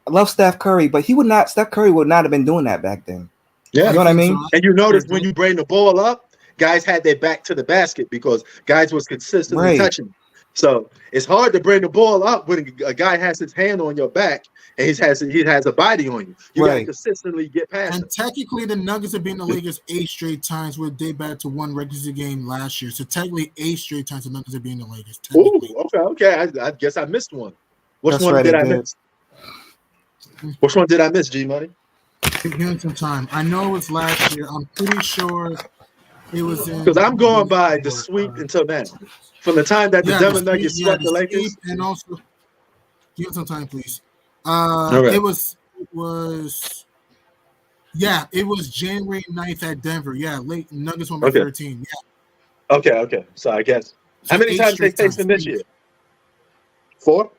I love Steph Curry, but Steph Curry would not have been doing that back then. Yeah. You know what I mean? And you notice when you bring the ball up, guys had their back to the basket because guys was consistently Right. touching. So it's hard to bring the ball up when a guy has his hand on your back and he has a body on you. You gotta Right. consistently get past him. And technically, the Nuggets have been in the league 8 straight times, where they back to one regular game last year. So technically, 8 straight times the Nuggets have been in the league. Ooh, Technically, okay. I guess I missed one. Which That's one right, did it I did. miss? Which one did I miss, G Money? give him some time. I know it was last year. I'm pretty sure it was in. Because I'm going by the sweep until now. From the time that the Denver Nuggets swept the Lakers. sweep, and also give him some time, please. right. It was January 9th at Denver. Yeah, late Nuggets won by Okay. 13. Yeah. Okay. So I guess. How many 8 times they straight faced them this year? 4?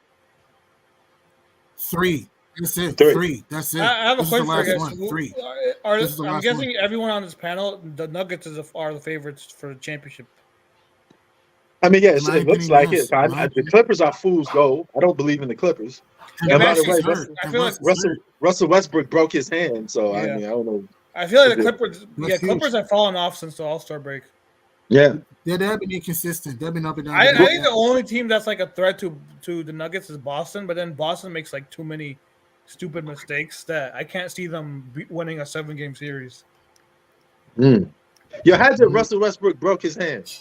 3. That's it. Three. 3. That's it. I have a This is the question for you last guys. one. 3. This is the I'm last guessing everyone on this panel, the Nuggets are the favorites for the championship. I mean, yeah, In my it looks opinion, like yes. it. The Clippers are fool's gold. I don't believe in the Clippers. And And by West the way, is hurt. I And feel West like is hurt. Russell Westbrook broke his hand, so I Yeah. mean, I don't know. I feel like the Is it- Clippers, That's huge. Clippers have fallen off since the All-Star break. Yeah, Yeah, they've been inconsistent. They've been up and down. I think the only team that's like a threat to the Nuggets is Boston, but then Boston makes like too many stupid mistakes that I can't see them winning a 7-game series. Yo, how did Russell Westbrook broke his hand?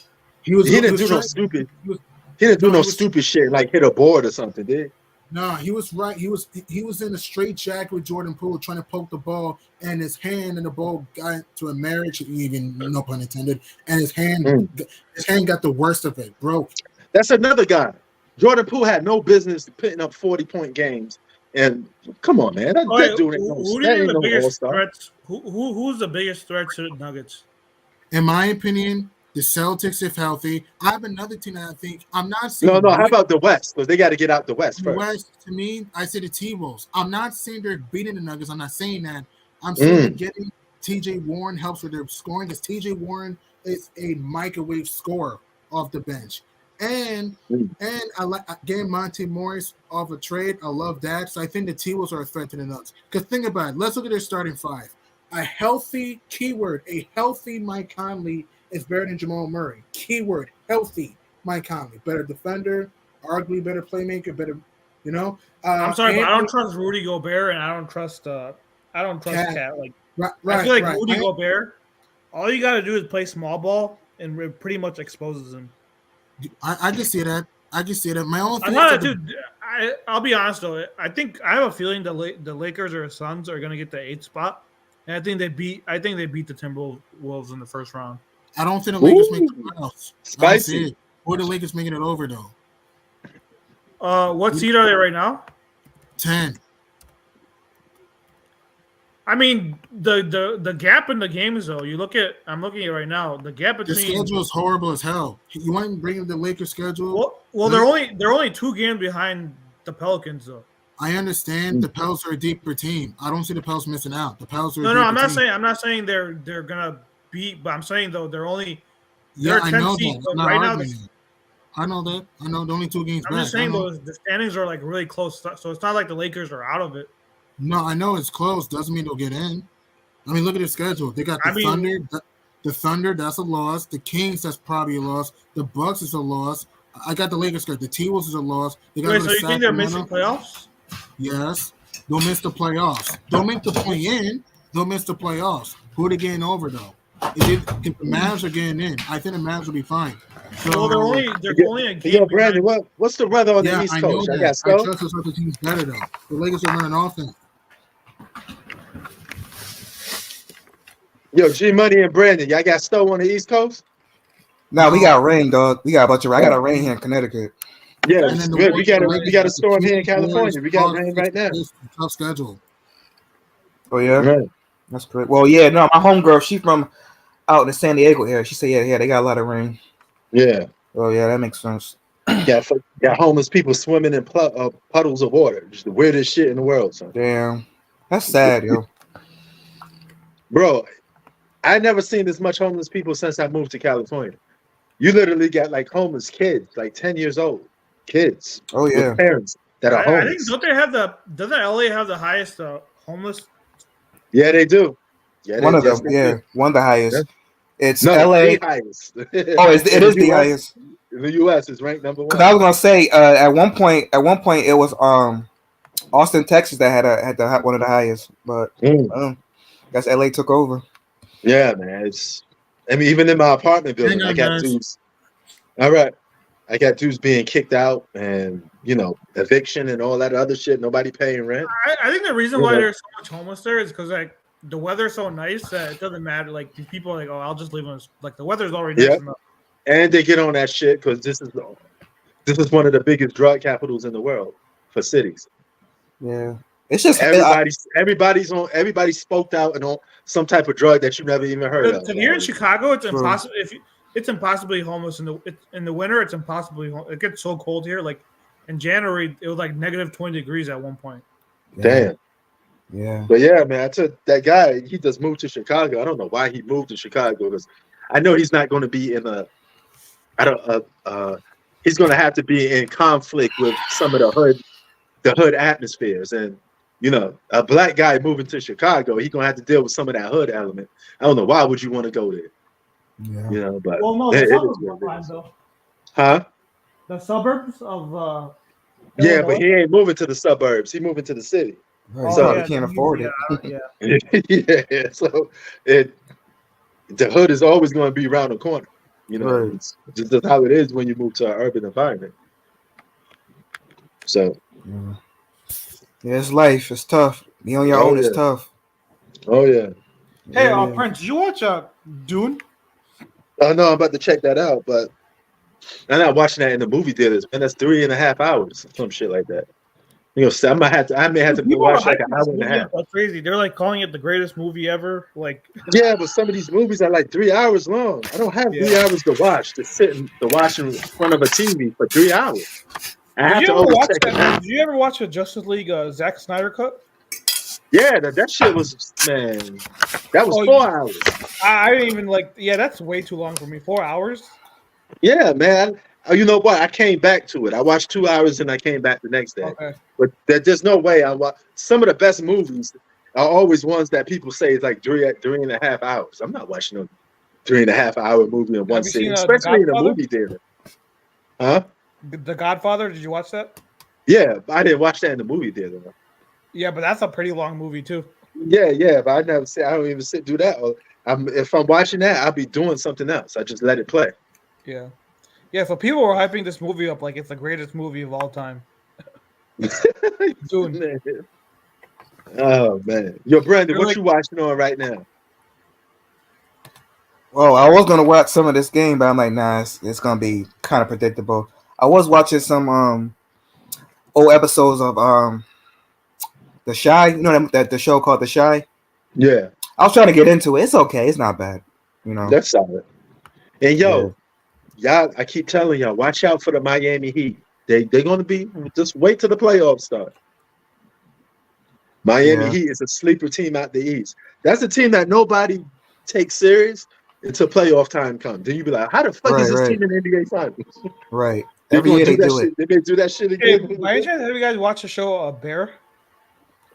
He was. He didn't was do no trying- stupid. he was- He didn't do No, no he was- stupid shit like hit a board or something, did No, he was right. He was in a straight jacket with Jordan Poole trying to poke the ball, and his hand and the ball got to a marriage, even no pun intended, and his hand got the worst of it, broke. That's another guy. Jordan Poole had no business putting up 40-point games. And come on, man, that dude ain't no, Who do that you ain't think the no biggest all-star. threats? Who's the biggest threat to the Nuggets? In my opinion, The Celtics, if healthy. I have another team that I think I'm not seeing. No. How about the West? Because they got to get out the West the first. West? To me, I say the T-Wolves. I'm not saying they're beating the Nuggets. I'm not saying that. I'm saying that getting T.J. Warren helps with their scoring because T.J. Warren is a microwave scorer off the bench. And I like getting Monte Morris off a trade. I love that. So I think the T-Wolves are a threat to the Nuggets. Because think about it. Let's look at their starting five. A healthy Mike Conley is better than Jamal Murray. Keyword, healthy Mike Conley. Better defender, arguably better playmaker, better, you know. I'm sorry, but I don't trust Rudy Gobert, and I don't trust Cat. Like I feel like Rudy Gobert, all you got to do is play small ball, and it pretty much exposes him. I can see that. My own thing. I'll be honest though. I think I have a feeling the Lakers or Suns are going to get the 8th spot, and I think they beat the Timberwolves in the first round. I don't think the Lakers make the playoffs. Spicy. Or the Lakers making it over though. What seed are they right now? 10. I mean, the gap in the games though. I'm looking at it right now. The gap between the schedule is horrible as hell. You want to bring up the Lakers schedule? Well, they're only 2 games behind the Pelicans though. I understand the Pels are a deeper team. I don't see the Pels missing out. The Pels are no. I'm not saying they're gonna beat, but I'm saying though they're only I know seed, that. right now. I know that. I know the only 2 games. I'm just saying the standings are like really close, so it's not like the Lakers are out of it. No, I know it's close. Doesn't mean they'll get in. I mean, look at their schedule. They got Thunder. The Thunder, that's a loss. The Kings, that's probably a loss. The Bucks is a loss. I got the Lakers schedule. The T-Wolves is a loss. So you think they're missing playoffs? Yes. They'll miss the playoffs. Don't make the play-in. They'll miss the playoffs. Who are they getting over, though? If the Mavs are getting in, I think the Mavs will be fine. So, they're only a game. Yo, Brandon, what's the weather on the East Coast? I trust those other teams better, though. The Lakers are running offense. Yo, G Money and Brandon, y'all got snow on the East Coast? No, we got rain, dog. We got a bunch of rain. I got a rain here in Connecticut. Yeah, it's good. We got a storm here in California. We got rain right now. Tough schedule. Oh yeah, right. That's correct. Well, yeah, no, my homegirl, she from out in the San Diego area. She said, yeah, they got a lot of rain. Yeah. Oh yeah, that makes sense. Got homeless people swimming in puddles of water. Just the weirdest shit in the world, son. Damn, that's sad, yo. Bro, I never seen this much homeless people since I moved to California. You literally got like homeless kids, like 10 years old kids. Oh yeah, with parents that are homeless. I think doesn't LA have the highest homeless? Yeah, they do. Yeah, one of them. Yeah, one of the highest. Yeah. It's no, LA. the highest. Oh, it is the highest. In the U.S. is ranked number 1. Because I was gonna say at one point it was Austin, Texas that had one of the highest, but guess LA took over. Yeah, man. Even in my apartment building, I got dudes. All right. I got dudes being kicked out and, eviction and all that other shit. Nobody paying rent. I think the reason why there's so much homeless there is because, like, the weather's so nice that it doesn't matter. Like, people are like, oh, I'll just live on, like, the weather's already nice enough. And they get on that shit because this is one of the biggest drug capitals in the world for cities. Yeah. It's just everybody's spoked out and on some type of drug that you never even heard of. Here in Chicago, it's impossible. It's impossibly homeless in the winter. It's impossibly. It gets so cold here. Like in January, it was like negative 20 degrees at one point. Damn. Yeah. But yeah, man, I took that guy. He just moved to Chicago. I don't know why he moved to Chicago because I know he's not going to be in he's going to have to be in conflict with some of the hood atmospheres. And a black guy moving to Chicago, he's gonna have to deal with some of that hood element. I don't know why would you want to go there. Yeah. But no, the suburbs are fine, though. Huh? The suburbs of yeah, but he ain't moving to the suburbs. He moving to the city. Right, so he can't afford it. Yeah. So the hood is always going to be around the corner. Right. It's just how it is when you move to an urban environment. So. Yeah, it's life. It's tough. Be on your own is tough. Oh yeah. Hey, Prince, did you watch Dune? Oh no, I'm about to check that out, but I'm not watching that in the movie theaters. And that's 3.5 hours, some shit like that. You know, so I may have to People are watch like hyping an this hour and a movie half. up like crazy. They're like calling it the greatest movie ever. Like, Yeah, but some of these movies are like 3 hours long. I don't have 3 hours to watch to watch in front of a TV for 3 hours. I have to always check it out. Did you ever watch the Justice League Zack Snyder cut? Yeah, that shit was, man. That was Oh, 4 hours. I didn't even like. Yeah, that's way too long for me. 4 hours. Yeah, man. You know what? I came back to it. I watched 2 hours and I came back the next day. Okay. But there's no way I watch. Some of the best movies are always ones that people say is like 3.5 hours. I'm not watching a 3.5 hour movie in one you sitting, seen, especially in a Godfather? movie theater. Huh? The Godfather. Did you watch that? Yeah, I didn't watch that in the movie theater. Yeah, but that's a pretty long movie too. Yeah, but I never say I don't even do that. If I'm watching that, I'll be doing something else. I just let it play. Yeah. Yeah, so people were hyping this movie up like it's the greatest movie of all time. Dude. Man. Oh man, yo, Brandon, You're what like- you watching on right now? Well, I was gonna watch some of this game, but I'm like, nah, it's gonna be kind of predictable. I was watching some old episodes of The Shy. You know that the show called The Shy. Yeah, I was trying to get into it. It's okay. It's not bad. You know. that's solid. And y'all, I keep telling y'all, watch out for the Miami Heat. They're gonna be. Just wait till the playoffs start. Miami Heat is a sleeper team out the East. That's a team that nobody takes serious until playoff time comes. Then you be like, how the fuck is this team in the NBA Finals? Right. They're Every gonna year they that do shit. it. They may do that shit Hey, again. by any chance, have you guys watched the show Bear?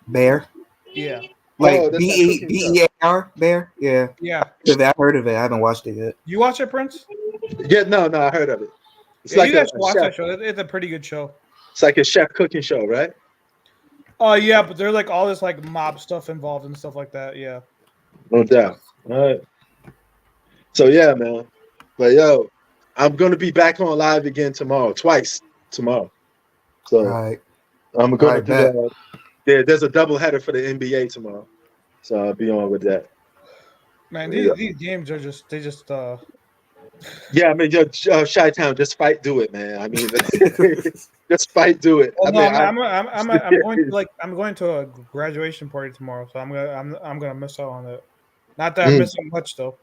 Bear. Yeah. Like Oh, that's that cooking BEAR. Bear. Yeah. Yeah. I've heard of it. I haven't watched it yet. You watch it, Prince? Yeah, no, I heard of it. It's Yeah, like you guys a should watch chef. that show. It's a pretty good show. It's like a chef cooking show, right? Oh yeah, but there's like all this like mob stuff involved and stuff like that. Yeah. No doubt. All right. So yeah, man. But yo, I'm gonna be back on live again twice tomorrow. So All right. I'm gonna Alright, bet. do there's a double header for the NBA tomorrow. So I'll be on with that. Man, Yeah. these games are just Yeah, I mean, yo, Chi-Town, just fight, do it, man. I mean, just fight, do it. Well, I no, mean, I'm going to a graduation party tomorrow, so I'm gonna miss out on it. Not that I'm missing much though.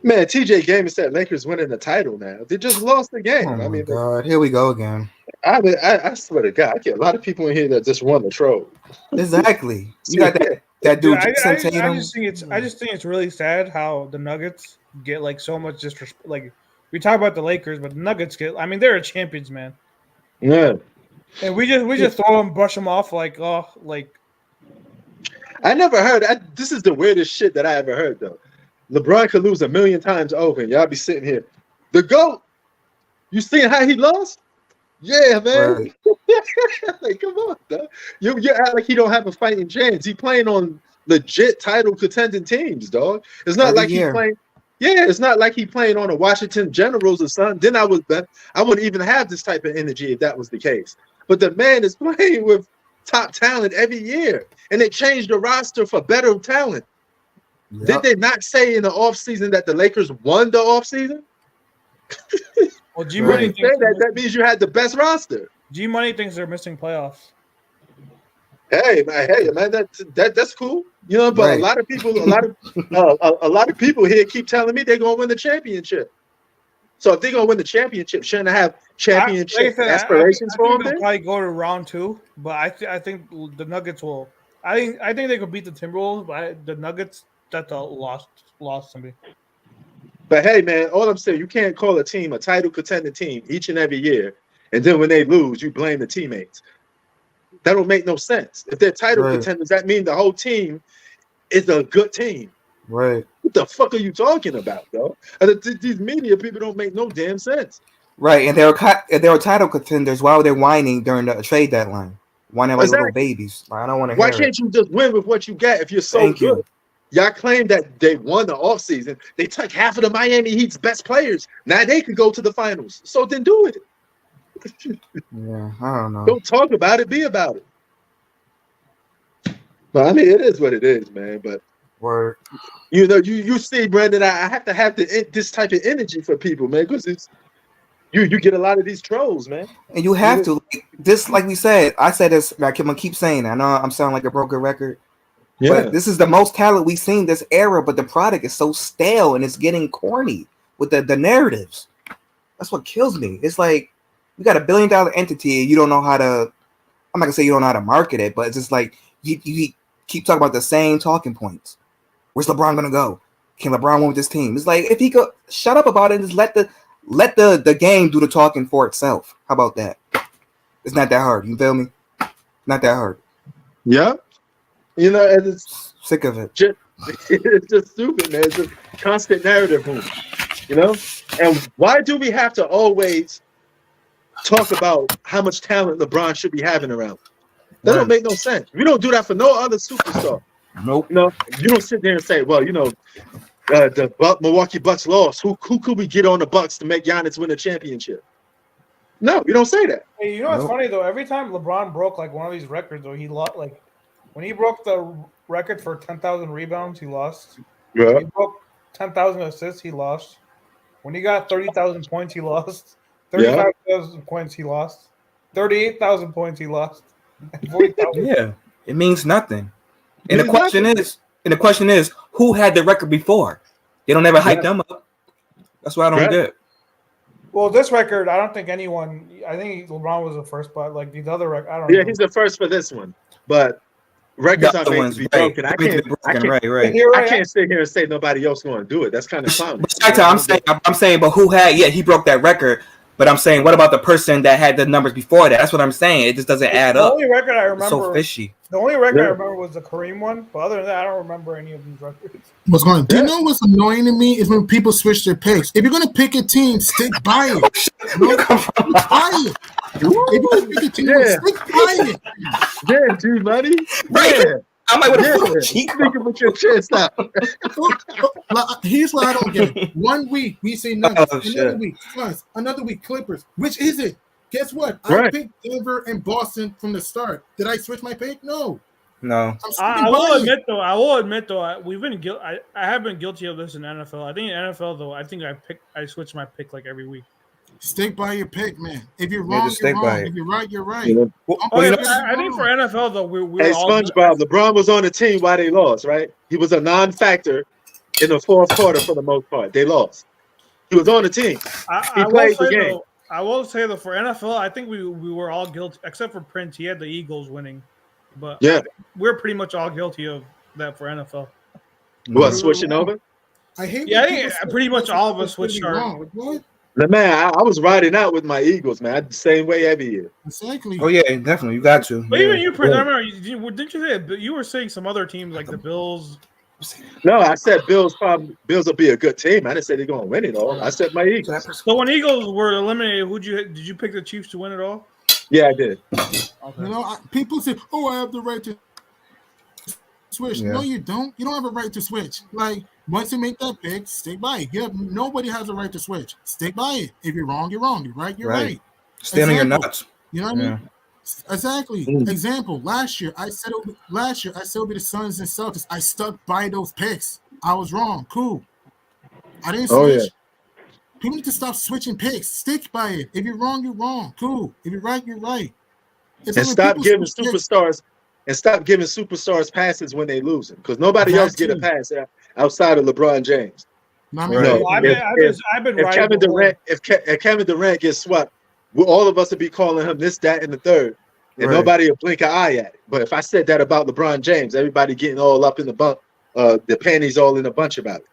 man, TJ Gaming said Lakers winning the title now. They just lost the game. Oh I my mean, God. Here we go again. I swear to God, I get a lot of people in here that just won the troll. Exactly. You got that dude. Dude, Jason I Tatum. just think it's really sad how the Nuggets get like so much disrespect. Like we talk about the Lakers, but the Nuggets get. I mean, they're champions, man. Yeah. And we just throw them, brush them off like I never heard. This is the weirdest shit that I ever heard, though. LeBron could lose 1,000,000 times over, and y'all be sitting here. The GOAT. You seen how he lost? Yeah, man. Right. Like, come on, dog. You act like he don't have a fighting chance. He playing on legit title contending teams, dog. It's not Every like year. he playing. Yeah, it's not like he playing on a Washington Generals or something. Then I wouldn't even have this type of energy if that was the case. But the man is playing with top talent every year, and they changed the roster for better talent. Did Yep. they not say in the offseason that the Lakers won the offseason? well, G Right. Money When you say that, that means you had the best roster. G Money thinks they're missing playoffs. Hey man, that's cool. You know, but Right. a lot of people here keep telling me they're gonna win the championship. So if they're gonna win the championship, shouldn't I have championship Like I said, aspirations I for think them? they'll probably go to round 2, but I think the Nuggets will. I think they could beat the Timberwolves, but the Nuggets that's a lost to me. But hey, man, all I'm saying, you can't call a team a title contender team each and every year, and then when they lose, you blame the teammates. That don't make no sense. If they're title Right. contenders, that means the whole team is a good team. Right. What the fuck are you talking about, though? These media people don't make no damn sense. Right. And they were title contenders. Why were they whining during the trade deadline? Whining like little babies. Like, I don't want to Why hear can't you just win with what you got if you're so Thank good? you. Y'all claim that they won the offseason. They took half of the Miami Heat's best players. Now they could go to the finals. So then do it. Yeah, I don't know. Don't talk about it, be about it. But I mean, it is what it is, man. But Word. you know, you see, Brandon, I have to have this type of energy for people, man, because you get a lot of these trolls, man. And you have to this, like we said. I said this. I'm gonna keep saying it. I know I'm sounding like a broken record, but this is the most talent we've seen this era. But the product is so stale and it's getting corny with the narratives. That's what kills me. It's like you got $1 billion entity. And you don't know how to. I'm not gonna say you don't know how to market it, but it's just like you keep talking about the same talking points. Where's LeBron gonna go? Can LeBron win with this team? It's like if he could shut up about it and just let the game do the talking for itself. How about that? It's not that hard. You feel me? Not that hard. Yeah. You know, and it's Sick of it. it's just stupid, man. It's a constant narrative movie, you know? And why do we have to always talk about how much talent LeBron should be having around? That don't make no sense. We don't do that for no other superstar. Nope. You know, you don't sit there and say, well, you know, the Milwaukee Bucks lost. Who could we get on the Bucks to make Giannis win a championship? No, you don't say that. Hey, you know what's funny though? Every time LeBron broke like one of these records, or he lost, like when he broke the record for 10,000 rebounds, he lost. Yeah. He broke 10,000 assists, he lost. When he got 30,000 points, he lost. 35,000 points, he lost. 38,000 points, he lost. 40,000. Yeah, it means nothing. And the question is, who had the record before? They don't ever hype them up. That's why I don't get. Well, this record, I don't think anyone. I think LeBron was the first, but like these other records, I don't know. Yeah, he's the first for this one, but records are made to be broken. I can't sit here and say nobody else going to do it. That's kind of clownish. I'm saying, but who had? Yeah, he broke that record. But I'm saying, what about the person that had the numbers before that? That's what I'm saying. It just doesn't add up. The only record I remember, it's so fishy. The only record I remember was the Kareem one. But other than that, I don't remember any of these records. What's going on? Do you know what's annoying to me is when people switch their picks. If you're gonna pick a team, stick by it. Stick by it. If you're gonna pick a team, stick by it. Yeah, dude, buddy. Right. Yeah. I'm like, what the fuck? Speaking with your chest out. Here's what I don't get. 1 week we say Nuggets, another week Suns, another week Clippers. Which is it? Guess what? I picked Denver and Boston from the start. Did I switch my pick? No. I will admit though, we've been I have been guilty of this in NFL. I think in NFL though, I switch my pick like every week. Stick by your pick, man. If you're wrong, you're wrong. If you're right, you're right. I think for NFL though, we're hey, all SpongeBob, LeBron was on the team while they lost, right? He was a non-factor in the fourth quarter for the most part. They lost. He was on the team. He played the game. I will say that for NFL, I think we were all guilty, except for Prince. He had the Eagles winning, but we're pretty much all guilty of that for NFL. What, switching over? I hate. Yeah, I think pretty much all of us switched our. Man, I was riding out with my Eagles, man. The same way every year. Exactly. Oh yeah, definitely. You got to. But even you, Prince, I remember, didn't you say you were saying some other teams like the Bills? No, I said Bills will be a good team. I didn't say they're going to win it all. I said my Eagles. So when Eagles were eliminated, did you pick the Chiefs to win it all? Yeah, I did. Okay. You know, people say, "Oh, I have the right to switch." Yeah. No, you don't. You don't have a right to switch. Like once you make that pick, stick by it. Nobody has a right to switch. Stick by it. If you're wrong, you're wrong. You're right, you're right. Stand on your nuts. You know what I mean? Exactly. Example. Last year, I said it'll be the Suns and Celtics. I stuck by those picks. I was wrong. Cool. I didn't switch. People need to stop switching picks. Stick by it. If you're wrong, you're wrong. Cool. If you're right, you're right. And stop giving superstars passes when they lose them, because nobody else get a pass outside of LeBron James. I've been if Kevin Durant if Kevin Durant gets swept, all of us would be calling him this, that, and the third, and nobody will blink an eye at it. But if I said that about LeBron James, everybody getting all up in the panties all in a bunch about it.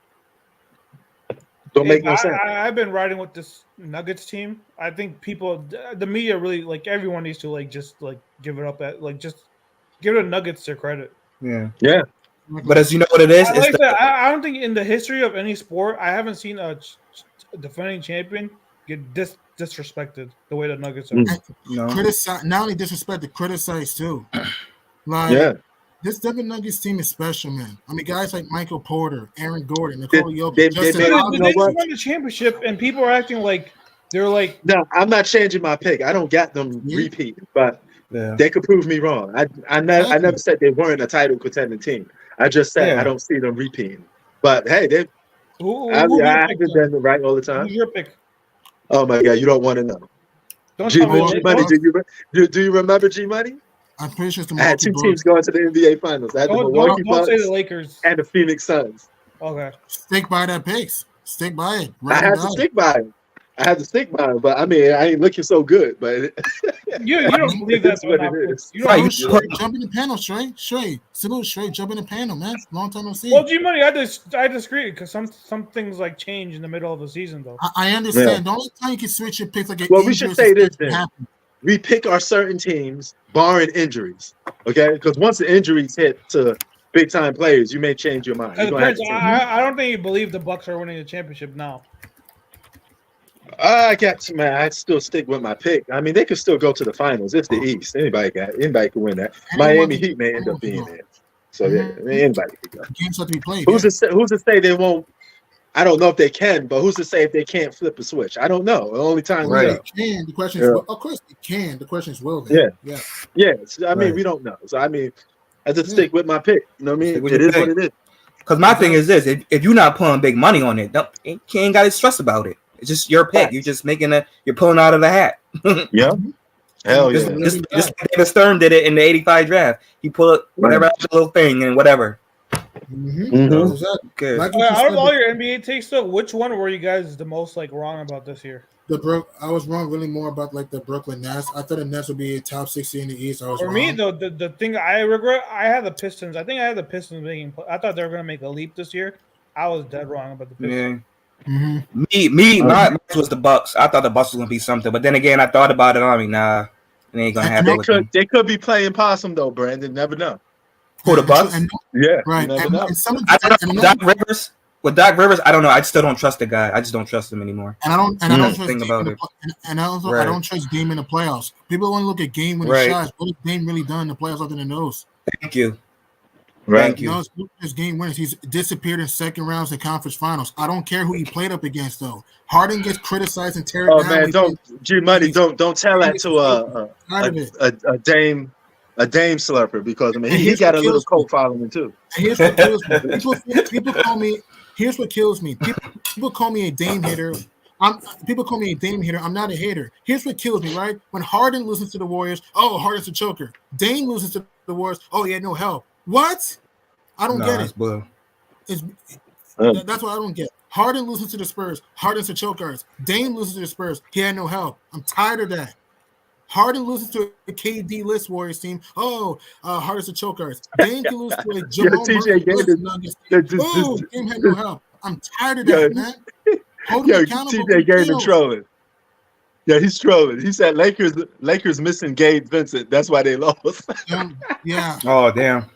Don't make no sense. I've been riding with this Nuggets team. I think the media really, like, everyone needs to just give it up just give the Nuggets their credit. Yeah. But as you know what it is, I don't think in the history of any sport, I haven't seen a defending champion get disrespected the way the Nuggets are. Criticize, not only disrespected, criticize too. This Denver Nuggets team is special, man. I mean, guys like Michael Porter, Aaron Gordon, Nikola Jokic. They just won the championship, and people are acting like they're like. No, I'm not changing my pick. I don't got them repeating, but they could prove me wrong. I never said they weren't a title contending team. I just said I don't see them repeating. But hey, I give them the right all the time. Who's your pick? Oh my God, you don't want to know. Don't G tell me. Money, do you remember G Money? I'm pretty sure it's the I had Milwaukee two teams Bucks. going to the NBA Finals. I had the Milwaukee Don't say the Bucks Lakers. and the Phoenix Suns. Okay. Stick by that picks. Stick by it. I had to stick by it. But I mean, I ain't looking so good. But You don't believe It's that. what it is. You Right, don't. you Straight jump in the panel, straight. Salute, straight jump in the panel, man. Long time no see. Well, G Money, I disagree because some things like change in the middle of the season though. I understand. The only time you can switch your picks like an Well, we should injury say this situation then. happens. we pick our certain teams, barring injuries. Okay, because once the injuries hit to big time players, you may change your mind. You're gonna have Prince, to change. I don't think you believe the Bucks are winning the championship now. I got you, man. I'd still stick with my pick. I mean, they could still go to the finals. It's the East. Anybody can win that. Miami Heat may end up being there. So yeah, anybody could go. Games have to be played. Who's to say they won't? I don't know if they can, but who's to say if they can't flip a switch? I don't know. The only time, Right. They can. The question is, of course they can. The question is, will they? Yeah. Yeah. yes. I mean, Right. we don't know. So I mean, I just stick with my pick. You know what I Stick mean? with It your is what pick. it is. Because my thing is this: if you're not pulling big money on it, you ain't got to stress about it. It's just your pick. You're just you're pulling out of the hat. Yeah. Hell Just, yeah. just like David Stern did it in the '85 draft. He pulled whatever little thing and whatever. Mhm. Exactly. Okay. Like what you Out of said, all your NBA takes, though, which one were you guys the most like wrong about this year? I was wrong really more about like the Brooklyn Nets. I thought the Nets would be a top 60 in the East. I was For wrong. me, though, the thing I regret, I had the Pistons. I think I had the Pistons making. I thought they were going to make a leap this year. I was dead wrong about the Pistons. Yeah. Mine was the Bucks. I thought the Bucks was gonna be something, but then again, I thought about it. I mean, nah, it ain't gonna happen. With them. They could be playing possum though, Brandon. Never know. Who, the Bucks? Yeah, Right. You never know. I don't know. Doc Rivers. With Doc Rivers, I don't know. I still don't trust the guy. I just don't trust him anymore. I don't That's trust the thing Dame about in it. and also I Right. don't trust Dame in the playoffs. People want to look at game winning Right. shots. What has Dame really done in the playoffs other than those? Thank you. Right. Thank you. No, it's game winners. He's disappeared in second rounds of conference finals. I don't care who he played up against though. Harden gets criticized and tear Oh down. man, don't G Money, don't tell that to Tired of it. a Dame slurper because I mean And he here's got a what little kills me. cult following too. And here's what kills me. People call me. Here's what kills me. People call me a Dame hater. People call me a Dame hater. I'm not a hater. Here's what kills me, right? When Harden loses to the Warriors, oh, Harden's a choker. Dame loses to the Warriors, oh, he had no help. What? I don't get it. That's what I don't get. Harden loses to the Spurs. Harden's a choker. Dame loses to the Spurs. He had no help. I'm tired of that. Harden loses to a KD list Warriors team. Oh, Harden's a choker. Dame can lose to a Jamal Murray list Nuggets team. Oh, Dame had no help. I'm tired of that, man. Hold him accountable. TJ Gamer trolling. Yeah, he's trolling. He said Lakers missing Gabe Vincent. That's why they lost. Yeah. Oh damn.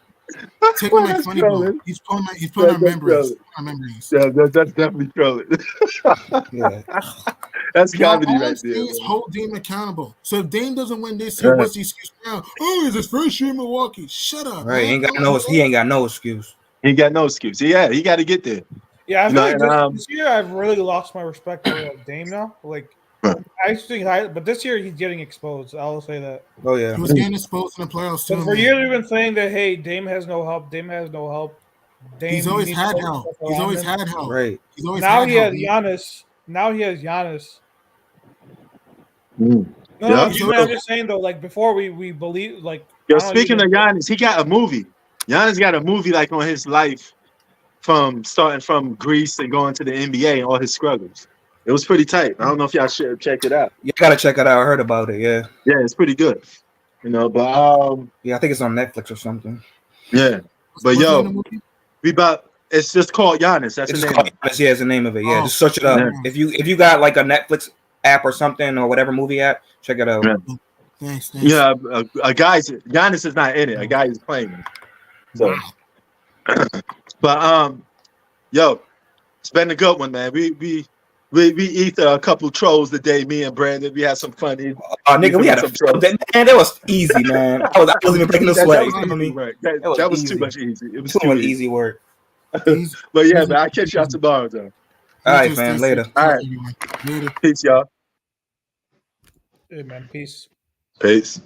Taking my funny ball. He's pulling our memories. Yeah, that's definitely trolling. Yeah. That's comedy all right I'm there. saying is hold Dame accountable. So if Dame doesn't win this year, what's the excuse now? Oh, it's his first year in Milwaukee. Shut up. Right. Man. He ain't got no excuse. He got no excuse. Yeah, he got to get there. Yeah, I You feel know, like and, this year I've really lost my respect for Dame now. Like, Right. I think, but this year he's getting exposed. I will say that. Oh yeah. He was getting exposed in the playoffs too. So for man. years we've been saying that, hey, Dame has no help. Dame has no help. Dame He's always needs had to help. focus He's on always him. had help. Right. He's always Now had he has help. Giannis. Now he has Giannis. Mm. No, Yeah. I'm just saying though. Like before, we believe like. Yo, I don't know, speaking of Giannis, he got a movie. Giannis got a movie like on his life from starting from Greece and going to the NBA and all his struggles. It was pretty tight. I don't know if y'all should check it out. You gotta check it out. I heard about it. Yeah. Yeah, it's pretty good. You know, but Yeah, I think it's on Netflix or something. yeah. But What's yo, in the movie? it's just called Giannis. That's It's the name. called Giannis. Yeah, it's the name of it. Yeah, Oh. just search it up. Yeah. If you got like a Netflix app or something or whatever movie app, check it out. Yeah. Thanks. Yeah, Giannis is not in it. A guy is playing it. So, but yo, it's been a good one, man. We eat a couple trolls today. Me and Brandon, we had some fun. Oh, nigga, we had some trolls. man. That was easy, man. I wasn't even breaking the That sweat. was You know what I easy mean? work. was That was easy. too much easy. It was Too too much easy. easy work. But yeah, man, I'll catch y'all tomorrow, though. All right, fam. Later. All right. Later. Peace, y'all. Hey man, peace. Peace.